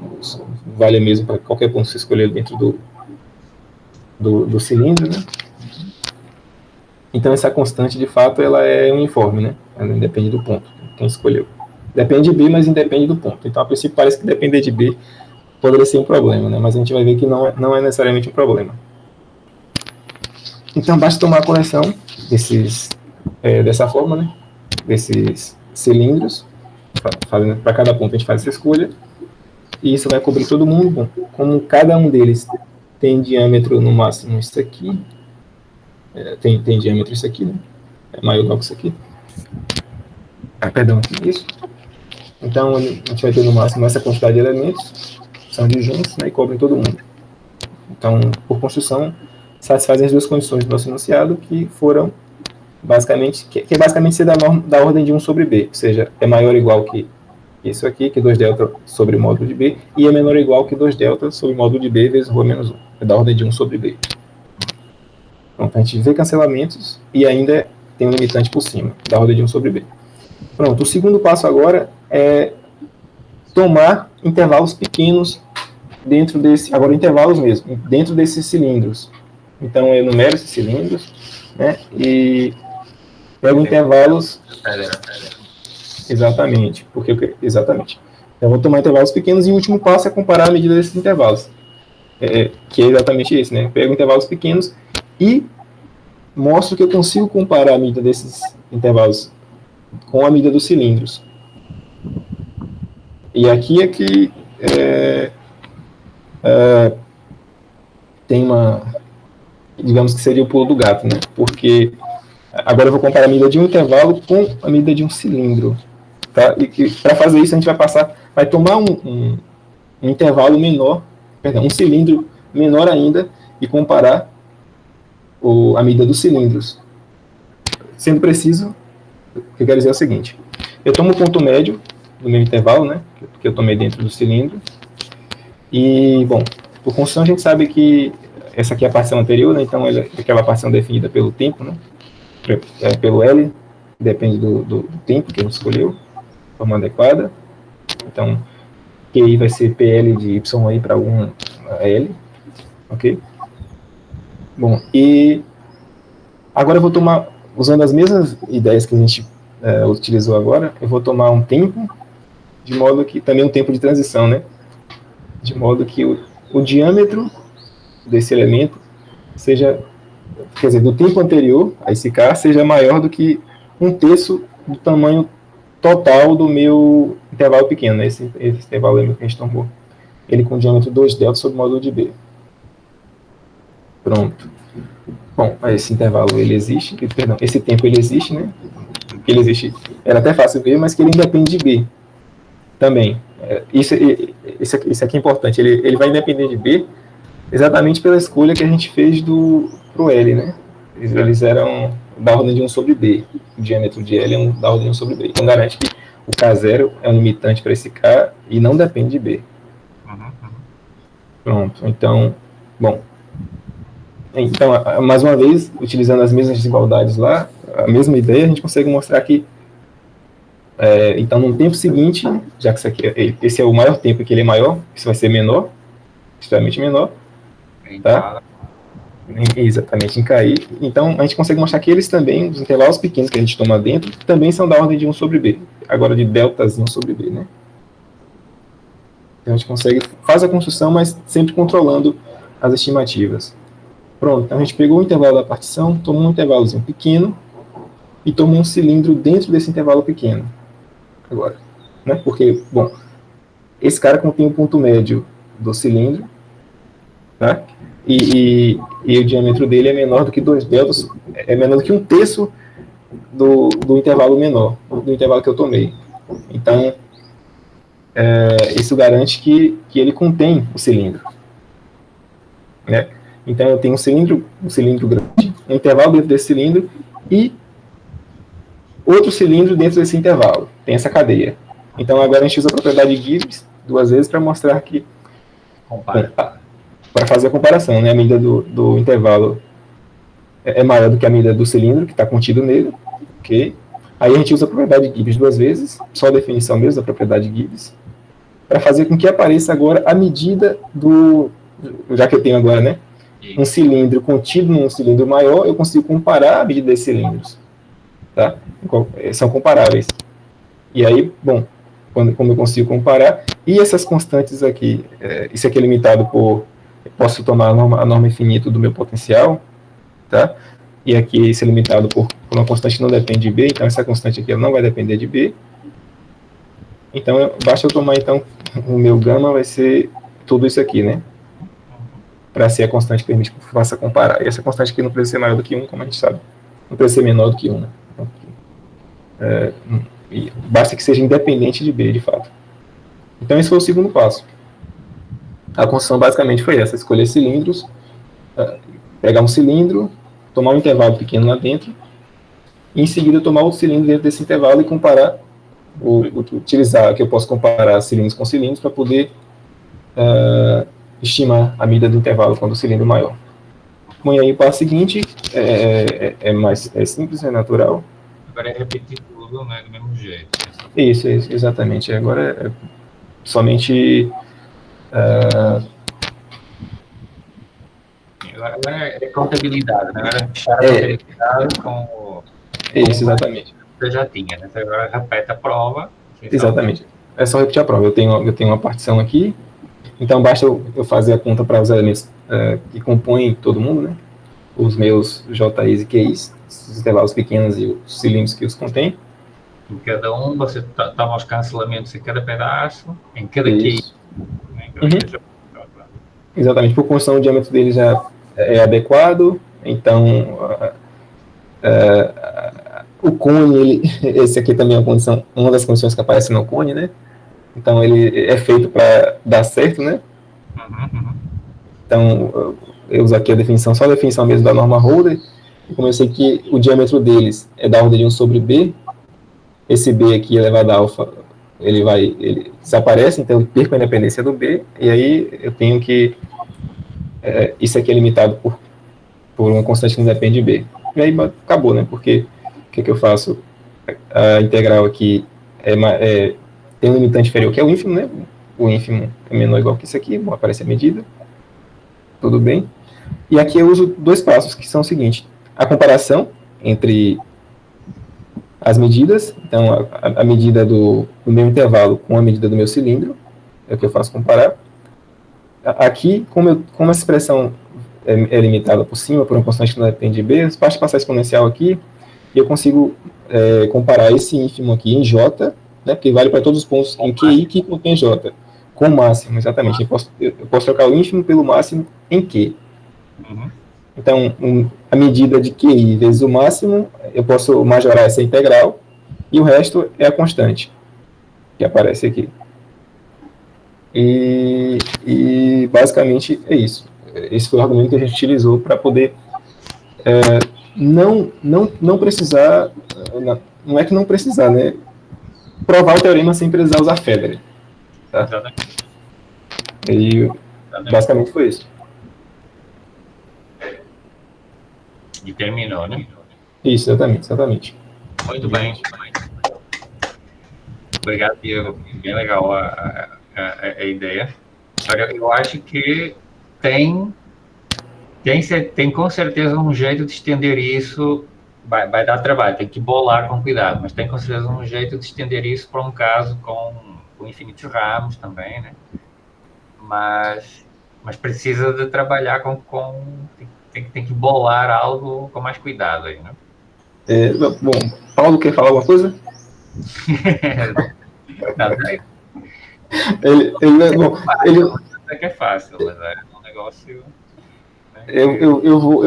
Vale mesmo para qualquer ponto que você escolher dentro do cilindro, né? Então, essa constante, de fato, ela é uniforme, né? Ela independe do ponto, quem escolheu. Depende de B, mas independe do ponto. Então, a princípio, parece que depender de B poderia ser um problema, né? Mas a gente vai ver que não é necessariamente um problema. Então, basta tomar a correção dessa forma, né? Desses cilindros, para cada ponto a gente faz essa escolha, e isso vai cobrir todo mundo. Bom, como cada um deles tem diâmetro no máximo isso aqui, tem diâmetro isso aqui, né? É maior do que isso aqui. Perdão, isso. Então, a gente vai ter no máximo essa quantidade de elementos, são disjuntos, né, e cobrem todo mundo. Então, por construção, satisfazem as duas condições do nosso enunciado, que foram basicamente, que é basicamente ser da ordem de 1 sobre B, ou seja, é maior ou igual que isso aqui, que 2δ sobre o módulo de B, e é menor ou igual que 2δ sobre o módulo de B vezes ρ menos 1, é da ordem de 1 sobre B. Pronto, a gente vê cancelamentos e ainda tem um limitante por cima, da ordem de 1 sobre B. Pronto, o segundo passo agora é tomar intervalos pequenos dentro desse, agora intervalos mesmo, dentro desses cilindros. Então, eu enumero esses cilindros, né, e pego intervalos... Exatamente, exatamente. Eu vou tomar intervalos pequenos e o último passo é comparar a medida desses intervalos, que é exatamente esse, né? Pego intervalos pequenos e mostro que eu consigo comparar a medida desses intervalos com a medida dos cilindros. E aqui é que tem uma, digamos que seria o pulo do gato, né? Porque agora eu vou comparar a medida de um intervalo com a medida de um cilindro. Tá? E para fazer isso a gente vai tomar um intervalo menor, perdão, um cilindro menor ainda e comparar a medida dos cilindros. Sendo preciso, o que eu quero dizer é o seguinte: eu tomo o ponto médio do meu intervalo, né, que eu tomei dentro do cilindro, e, bom, por construção a gente sabe que essa aqui é a partição anterior, né, então é aquela partição definida pelo tempo, né, pelo L, depende do tempo que a gente escolheu, forma adequada. Então, QI vai ser PL de YI para algum L, ok? Bom, e agora eu vou tomar, usando as mesmas ideias que a gente utilizou agora, eu vou tomar um tempo, de modo que, também um tempo de transição, né? De modo que o diâmetro desse elemento seja, quer dizer, do tempo anterior a esse K, seja maior do que 1/3 do tamanho total do meu intervalo pequeno, né? Esse intervalo que a gente tomou. Ele com diâmetro 2δ sobre o módulo de B. Pronto. Bom, esse intervalo, ele existe, perdão, esse tempo ele existe, né? Ele existe, era até fácil ver, mas que ele independe de B também. Isso aqui é importante, ele vai depender de B exatamente pela escolha que a gente fez pro L, né? Eles eram da ordem de 1 sobre B. O diâmetro de L é da ordem de 1 sobre B. Então, garante que o K0 é um limitante para esse K e não depende de B. Pronto. Então, bom. Então, mais uma vez, utilizando as mesmas desigualdades lá, a mesma ideia, a gente consegue mostrar que, então, no tempo seguinte, já que esse é o maior tempo que ele é maior, isso vai ser menor, extremamente menor, tá? Exatamente, em KI. Então, a gente consegue mostrar que eles também, os intervalos pequenos que a gente toma dentro, também são da ordem de 1 sobre B. Agora de deltazinho sobre B, né? Então, a gente consegue, faz a construção, mas sempre controlando as estimativas. Pronto, então a gente pegou o intervalo da partição, tomou um intervalozinho pequeno e tomou um cilindro dentro desse intervalo pequeno. Agora, né? Porque, bom, esse cara contém o ponto médio do cilindro, tá? E o diâmetro dele é menor do que 2δ, é menor do que 1/3 do intervalo menor, do intervalo que eu tomei. Então, isso garante que ele contém o cilindro, né? Então, eu tenho um cilindro grande, um intervalo dentro desse cilindro e outro cilindro dentro desse intervalo. Tem essa cadeia. Então, agora a gente usa a propriedade de Gibbs 2 vezes para mostrar que... Para fazer a comparação, né? A medida do intervalo é maior do que a medida do cilindro que está contido nele, ok? Aí a gente usa a propriedade de Gibbs 2 vezes, só a definição mesmo da propriedade de Gibbs, para fazer com que apareça agora a medida já que eu tenho agora, né? Um cilindro contido num cilindro maior, eu consigo comparar a medida desses cilindros, tá? São comparáveis. E aí, bom, como eu consigo comparar, e essas constantes aqui, isso aqui é limitado por... Posso tomar a norma infinita do meu potencial, tá? E aqui isso é limitado por uma constante que não depende de B, então essa constante aqui ela não vai depender de B. Então, basta eu tomar, então, o meu gama vai ser tudo isso aqui, né? Para ser a constante que permite que eu faça comparar. E essa constante aqui não precisa ser maior do que 1, como a gente sabe. Não precisa ser menor do que 1, né? E basta que seja independente de B, de fato. Então, esse foi o segundo passo. A construção basicamente foi essa: escolher cilindros, pegar um cilindro, tomar um intervalo pequeno lá dentro, e em seguida tomar outro cilindro dentro desse intervalo e comparar, utilizar que eu posso comparar cilindros com cilindros para poder estimar a medida do intervalo quando o cilindro maior. Bom, e aí o passo seguinte é simples, é natural. Agora é repetir tudo, né, do mesmo jeito. Isso, exatamente. Agora é somente Agora é contabilidade, né? Agora fechar a contabilidade com isso, exatamente. Você já tinha, né? Você agora repete a prova. Exatamente. É só repetir a prova. Eu tenho uma partição aqui, então basta eu fazer a conta para os elementos que compõem todo mundo, né? Os meus JIs e QIs, os intervalos pequenos e os cilindros que os contêm. Em cada um, você toma os cancelamentos em cada pedaço, em cada QI. Né? Exatamente, por construção o diâmetro dele já é adequado, então o cone, esse aqui também é uma das condições que aparece no cone, né? Então ele é feito para dar certo, né? Então eu uso aqui a definição, só a definição mesmo da norma Holder, e como eu sei que o diâmetro deles é da ordem de 1 sobre B, esse B aqui elevado a alfa, ele desaparece, então eu perco a independência do B, e aí eu tenho que isso aqui é limitado por uma constante que não depende de B. E aí acabou, né? Porque o que eu faço? A integral aqui tem um limitante inferior, que é o ínfimo, né? O ínfimo é menor ou igual que isso aqui, aparece a medida. Tudo bem. E aqui eu uso dois passos, que são o seguinte: a comparação entre as medidas, então a medida do meu intervalo com a medida do meu cilindro, é o que eu faço comparar. Aqui, como essa expressão é limitada por cima, por uma constante que não depende de B, basta passar exponencial aqui, e eu consigo comparar esse ínfimo aqui em J, né, porque vale para todos os pontos em QI que contém J, com o máximo, exatamente. Eu posso trocar o ínfimo pelo máximo em Q. Então, a medida de QI vezes o máximo, eu posso majorar essa integral, e o resto é a constante, que aparece aqui. E basicamente é isso. Esse foi o argumento que a gente utilizou para poder não precisar, não é que não precisar, né? Provar o teorema sem precisar usar Federer. Tá? E basicamente foi isso. E terminou, né? Isso, exatamente. Muito bem. Obrigado, Diego. Bem legal a ideia. Agora, eu acho que tem com certeza um jeito de estender isso, vai dar trabalho, tem que bolar com cuidado, mas tem com certeza um jeito de estender isso para um caso com infinitos ramos também, né? Mas precisa de trabalhar tem que bolar algo com mais cuidado aí, né? Bom, Paulo quer falar alguma coisa? Ele é que é fácil, mas é um negócio. Né? Eu vou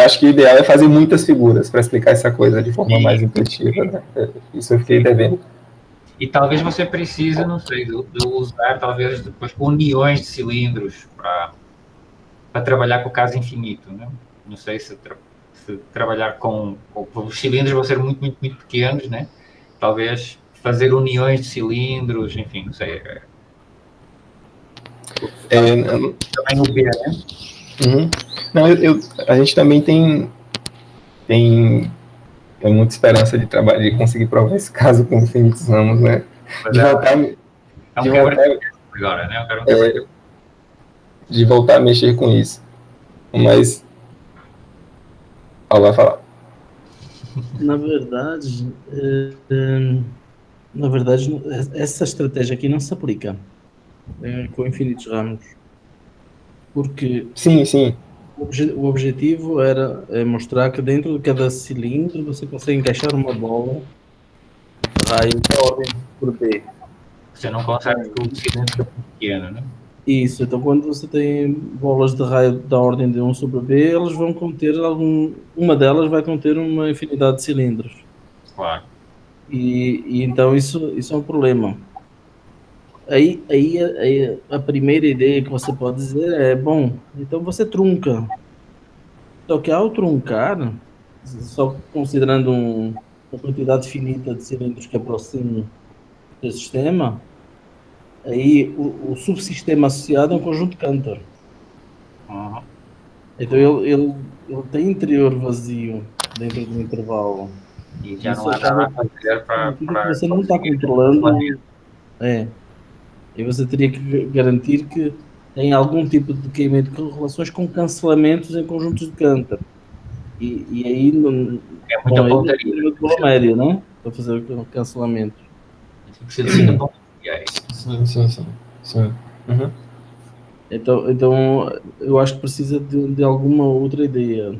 acho que o ideal é fazer muitas figuras para explicar essa coisa de forma mais intuitiva, né? Isso eu fiquei devendo. E talvez você precise, não sei, de usar talvez depois uniões de cilindros para trabalhar com o caso infinito, né? Não sei se trabalhar com os cilindros vão ser muito, muito, muito pequenos, né? Talvez fazer uniões de cilindros, enfim, não sei. Também o B, né? Não, a gente também tem muita esperança de conseguir provar esse caso com infinitos ramos, né? Agora, né? De voltar a mexer com isso. Mas Paulo vai falar. Na verdade, essa estratégia aqui não se aplica com infinitos ramos. Porque sim. O objetivo era mostrar que dentro de cada cilindro você consegue encaixar uma bola raio da ordem por B. Você não consegue que o cilindro é pequeno, né? Isso, então quando você tem bolas de raio da ordem de 1 sobre B, elas vão conter uma delas vai conter uma infinidade de cilindros. Claro. E então isso é um problema. Aí a primeira ideia que você pode dizer é, bom, então você trunca. Só que ao truncar, só considerando uma quantidade finita de cilindros que aproximam do sistema, aí o subsistema associado é um conjunto Cantor. Uhum. Então ele tem interior vazio dentro do intervalo. E já Isso não há nada a fazer para você não está conseguir controlando. E você teria que garantir que tem algum tipo de decaimento com relações com cancelamentos em conjuntos de Cantor. E aí não. É muita Bom, pontaria. aí é bola média, né? Para fazer o cancelamento. Precisa de muita pontaria. Sim. Uhum. Então eu acho que precisa de alguma outra ideia.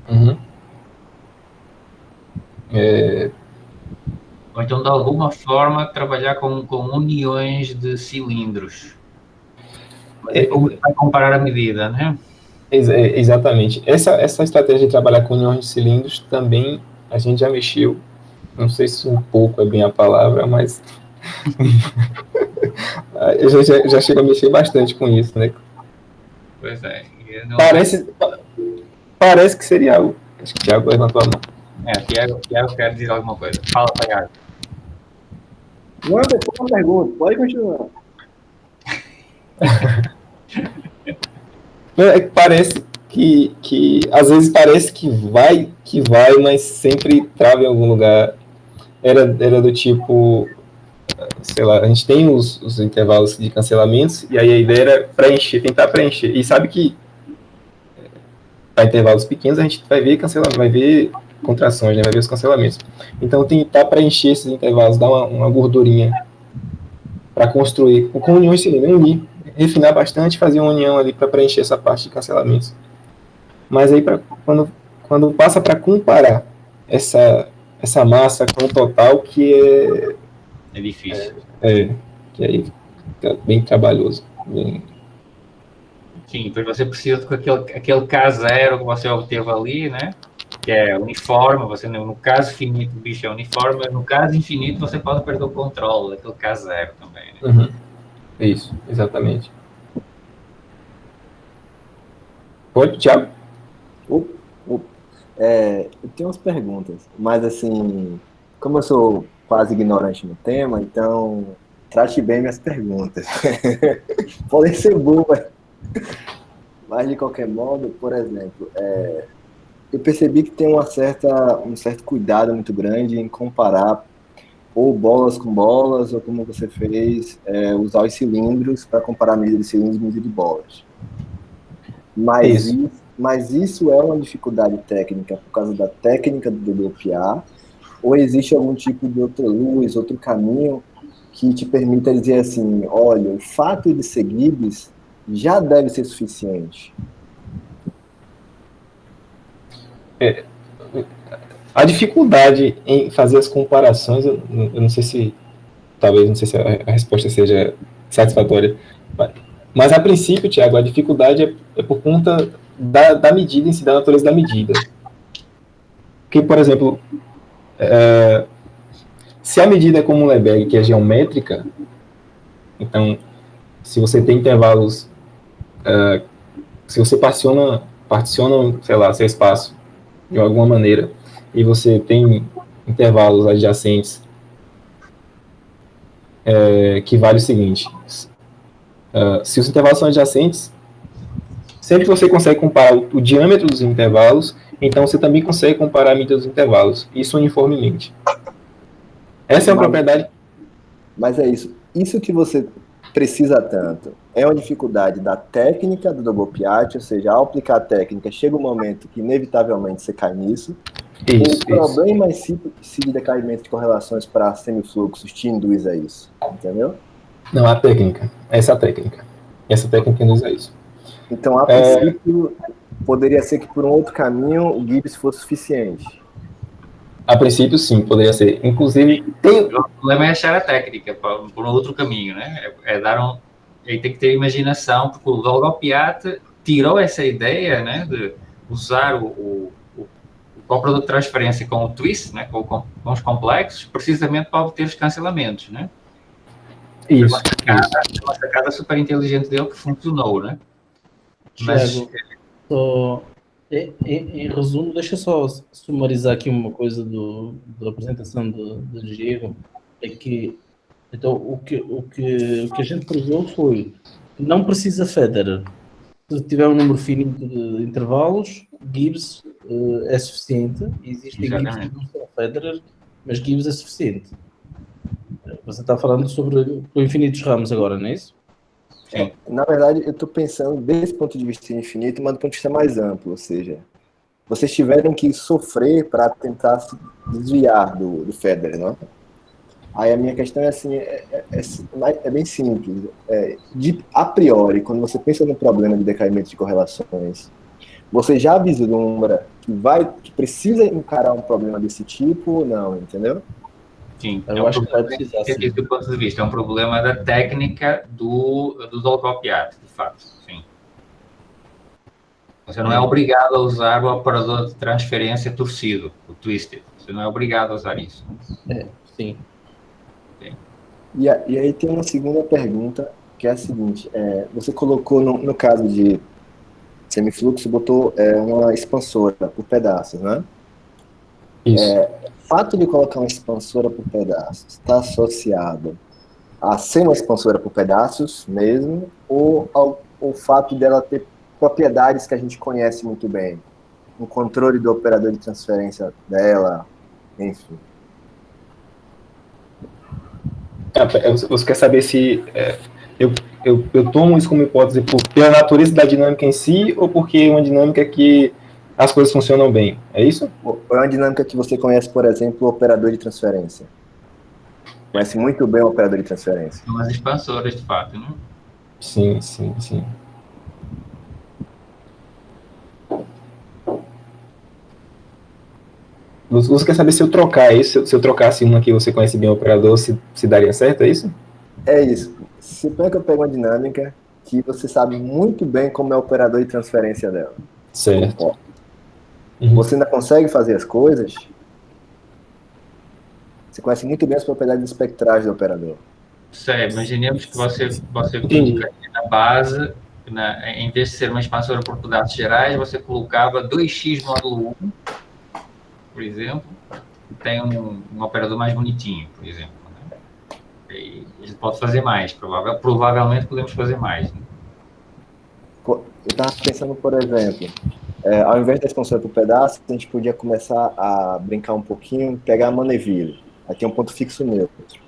Uhum. Ou então, de alguma forma, trabalhar com uniões de cilindros. Mas é como vai comparar a medida, né? Exatamente. Essa estratégia de trabalhar com uniões de cilindros também a gente já mexeu. Não sei se um pouco é bem a palavra, mas eu já chego a mexer bastante com isso, né? Pois é. Parece que seria algo. Acho que o Thiago levantou a mão. Tiago quer dizer alguma coisa. Fala, Thiago. Não, depois uma pergunta, pode continuar. Parece que às vezes parece que vai, mas sempre trava em algum lugar. Era do tipo, sei lá, a gente tem os intervalos de cancelamentos, e aí a ideia era tentar preencher. E sabe que para intervalos pequenos a gente vai ver cancelamento, vai ver contrações, né? Vai ver os cancelamentos. Então tentar preencher esses intervalos, dar uma gordurinha para construir, com uniões cilíndricas, unir, refinar bastante, fazer uma união ali para preencher essa parte de cancelamentos. Mas aí quando passa para comparar essa massa com o total, que é difícil. Que aí fica bem trabalhoso. Sim, depois você precisa com aquele K0 que você obteve ali, né? Que é uniforme, você no caso finito o bicho é uniforme, mas no caso infinito você pode perder o controle daquele K0 também. Né? Uhum. Isso, exatamente. Pode, Thiago? Eu tenho umas perguntas, mas assim, como eu sou quase ignorante no tema, então trate bem minhas perguntas. Podem ser boas, mas de qualquer modo, por exemplo, eu percebi que tem um certo cuidado muito grande em comparar ou bolas com bolas, ou como você fez, usar os cilindros para comparar a medida de cilindros e medida de bolas. Mas isso é uma dificuldade técnica por causa da técnica do WPA, ou existe algum tipo de outra luz, outro caminho que te permita dizer assim, olha, o fato de ser Gibbs já deve ser suficiente? A dificuldade em fazer as comparações, eu não sei se a resposta seja satisfatória, mas a princípio, Thiago, a dificuldade é por conta da medida em si, da natureza da medida. Porque, por exemplo, se a medida é como um Lebesgue, que é geométrica, então, se você tem intervalos, se você particiona, sei lá, seu espaço de alguma maneira, e você tem intervalos adjacentes, que vale o seguinte, se os intervalos são adjacentes, sempre que você consegue comparar o diâmetro dos intervalos, então você também consegue comparar a medida dos intervalos, isso uniformemente. Essa é uma propriedade... Mas é isso. Isso que você precisa tanto é uma dificuldade da técnica do double piat, ou seja, ao aplicar a técnica, chega um momento que inevitavelmente você cai nisso. O problema em si de decaimento de correlações para semifluxos te induz a isso, entendeu? Não, a técnica. Essa técnica induz a isso. Então, a princípio, poderia ser que por um outro caminho o Gibbs fosse suficiente. princípio, sim, poderia ser. Inclusive, tem... O problema é achar a técnica por um outro caminho, né? Aí tem que ter imaginação, porque o Dolgopiat tirou essa ideia, né, de usar o operador de transferência com o twist, né, com os complexos, precisamente para obter os cancelamentos, né? Isso. Uma sacada super inteligente dele que funcionou, né? Tiago, em resumo, deixa eu só sumarizar aqui uma coisa da apresentação do Diego, é que então, o que a gente provou foi que não precisa Federer. Se tiver um número finito de intervalos, Gibbs é suficiente. Existem Gibbs que não são Federer, mas Gibbs é suficiente. Você está falando sobre infinitos ramos agora, não é isso? Sim. Na verdade, eu estou pensando desse ponto de vista infinito, mas do ponto de vista mais amplo, ou seja, vocês tiveram que sofrer para tentar se desviar do Federer, não é? Aí a minha questão é assim, é bem simples. A priori, quando você pensa no problema de decaimento de correlações, você já vislumbra que precisa encarar um problema desse tipo ou não, entendeu? Sim, eu acho que vai precisar, sim. Do ponto de vista, é um problema da técnica do Dolgopiat, de fato, sim. Você não é obrigado a usar o operador de transferência torcido, o twisted. Você não é obrigado a usar isso. Sim. E aí tem uma segunda pergunta, que é a seguinte, você colocou no caso de semifluxo, botou uma expansora por pedaços, né? Isso. O fato de colocar uma expansora por pedaços está associado a ser uma expansora por pedaços mesmo, ou ao fato dela ter propriedades que a gente conhece muito bem? Um controle do operador de transferência dela, enfim. Você quer saber se eu tomo isso como hipótese pela natureza da dinâmica em si, ou porque é uma dinâmica que as coisas funcionam bem? É isso? Ou é uma dinâmica que você conhece, por exemplo, o operador de transferência? Conhece muito bem o operador de transferência. São as expansoras, de fato, né? Sim. Você quer saber se eu trocar isso? Se eu trocasse uma que você conhece bem o operador, se daria certo, é isso? É isso. Suponha que eu pego uma dinâmica que você sabe muito bem como é o operador de transferência dela. Certo. Você ainda consegue fazer as coisas? Você conhece muito bem as propriedades espectrais do operador. Certo. Imaginemos que você colocaria na base, em vez de ser uma expansora por pedaços gerais, você colocava 2x módulo 1, por exemplo, e tem um operador mais bonitinho, por exemplo. Né? E a gente pode fazer mais, provavelmente podemos fazer mais. Né? Eu estava pensando, por exemplo, ao invés da expansora por pedaços, a gente podia começar a brincar um pouquinho, pegar a Mandeville. Aí tem um ponto fixo neutro.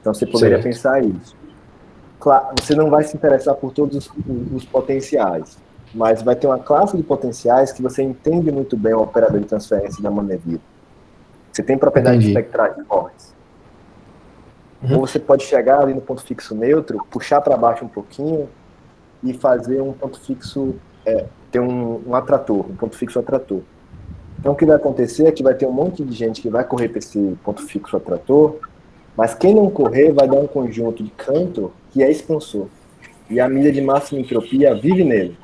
Então você poderia pensar isso. Claro, você não vai se interessar por todos os potenciais, mas vai ter uma classe de potenciais que você entende muito bem o operador de transferência da Mandeville. Você tem propriedades espectrais fortes. Ou você pode chegar ali no ponto fixo neutro, puxar para baixo um pouquinho e fazer um ponto fixo, ter um atrator, um ponto fixo atrator. Então o que vai acontecer é que vai ter um monte de gente que vai correr para esse ponto fixo atrator, mas quem não correr vai dar um conjunto de cantor que é expansor. E a milha de máxima entropia vive nele.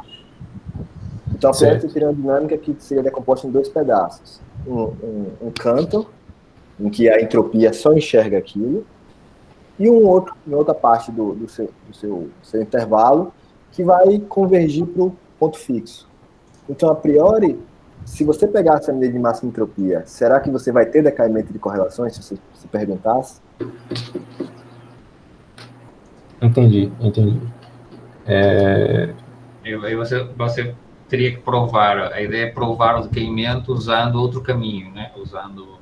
Então a você teria uma dinâmica que seria decomposta em dois pedaços. Um cantor, em que a entropia só enxerga aquilo, e em outra parte do seu intervalo, que vai convergir para o ponto fixo. Então, a priori, se você pegasse a medida de máxima entropia, será que você vai ter decaimento de correlações, se você se perguntasse? Entendi. Aí você teria que provar, a ideia é provar o decaimento usando outro caminho, né? Usando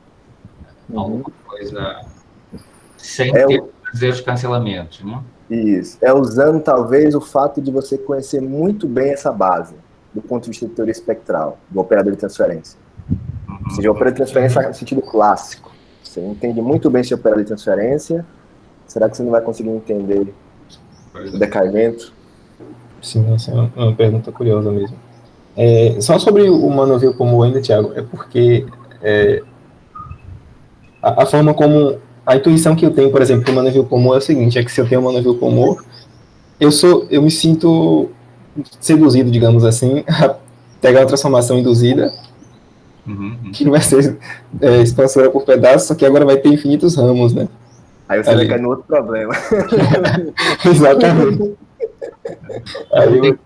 alguma coisa sem ter que fazer os cancelamentos, né? Isso. Usando talvez o fato de você conhecer muito bem essa base, do ponto de vista de teoria espectral, do operador de transferência. Ou seja, o operador de transferência no sentido clássico. Você entende muito bem esse operador de transferência, será que você não vai conseguir entender o decaimento? Sim, essa é uma pergunta curiosa mesmo. Só sobre o Manuville como ainda, Thiago, é porque a forma como, a intuição que eu tenho, por exemplo, com o Monaville Comor é o seguinte, é que se eu tenho o Monaville Comor, eu me sinto seduzido, digamos assim, a pegar uma transformação induzida, que vai ser expansora por pedaços, só que agora vai ter infinitos ramos, né? Aí você vai cair no outro problema. Exatamente. Aí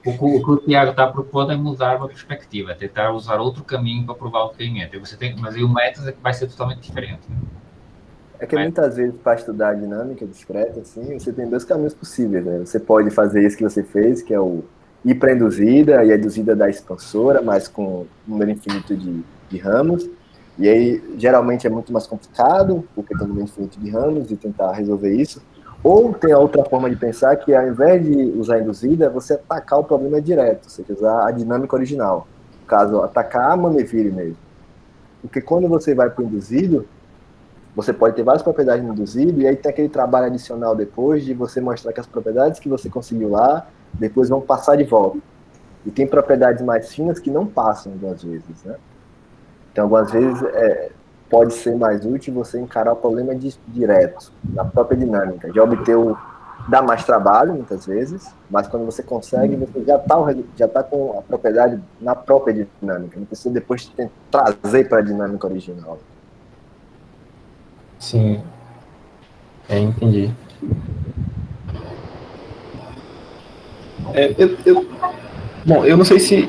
O que o Tiago está propondo é mudar uma perspectiva, tentar usar outro caminho para provar o decaimento. Mas aí o método é que vai ser totalmente diferente. Né? É que muitas vezes, para estudar a dinâmica discreta, assim, você tem dois caminhos possíveis, né? Você pode fazer isso que você fez, que é o ir para a induzida, e a induzida da expansora, mas com um número infinito de ramos. E aí, geralmente, é muito mais complicado, porque tem um número infinito de ramos, e tentar resolver isso. Ou tem a outra forma de pensar, que ao invés de usar a induzida, você atacar o problema direto, ou seja, usar a dinâmica original. No caso, atacar a Monaville mesmo. Porque quando você vai para o induzido, você pode ter várias propriedades no induzido, e aí tem aquele trabalho adicional depois de você mostrar que as propriedades que você conseguiu lá, depois vão passar de volta. E tem propriedades mais finas que não passam algumas vezes, né? Então, algumas vezes, pode ser mais útil você encarar o problema direto, na própria dinâmica. Já obteu, dá mais trabalho, muitas vezes, mas quando você consegue, você já tá com a propriedade na própria dinâmica. Não precisa depois trazer para a dinâmica original. sim, entendi. Bom, eu não sei se...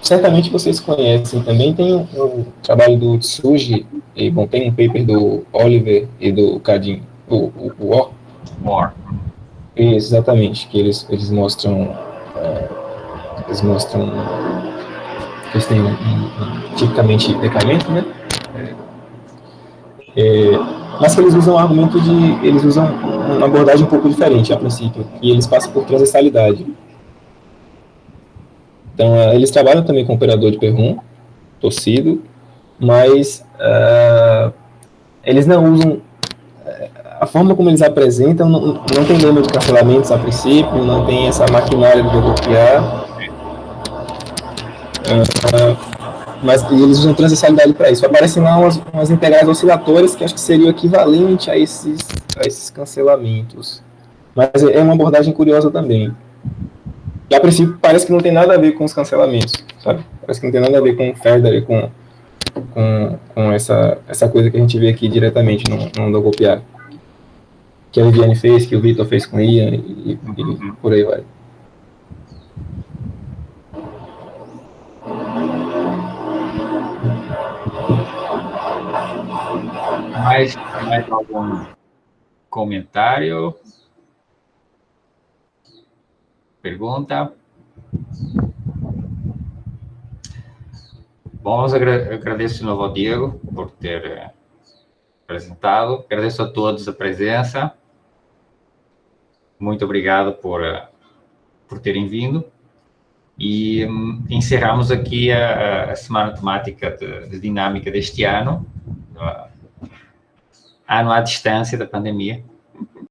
certamente vocês conhecem também, tem o trabalho do Tsuji, e, bom, tem um paper do Oliver e do Kadin, o More. Exatamente, que eles mostram que eles têm tipicamente decaimento, né? Mas que eles usam um argumento eles usam uma abordagem um pouco diferente a princípio, e eles passam por transversalidade. Então, eles trabalham também com operador de Perron, torcido, mas eles não usam... a forma como eles apresentam não tem número de cancelamentos a princípio, não tem essa maquinária de bloquear, mas eles usam transversalidade para isso. Aparecem lá umas integrais oscilatórias que acho que seria o equivalente a esses cancelamentos. Mas é uma abordagem curiosa também. E a princípio parece que não tem nada a ver com os cancelamentos, sabe? Parece que não tem nada a ver com o Federer, com essa coisa que a gente vê aqui diretamente no Dogopiar. Que a Viviane fez, que o Vitor fez com Ian e por aí vai. Mais algum comentário? Pergunta? Bom, eu agradeço de novo ao Diego por ter apresentado. Agradeço a todos a presença. Muito obrigado por terem vindo. E encerramos aqui a semana temática de dinâmica deste ano à distância da pandemia.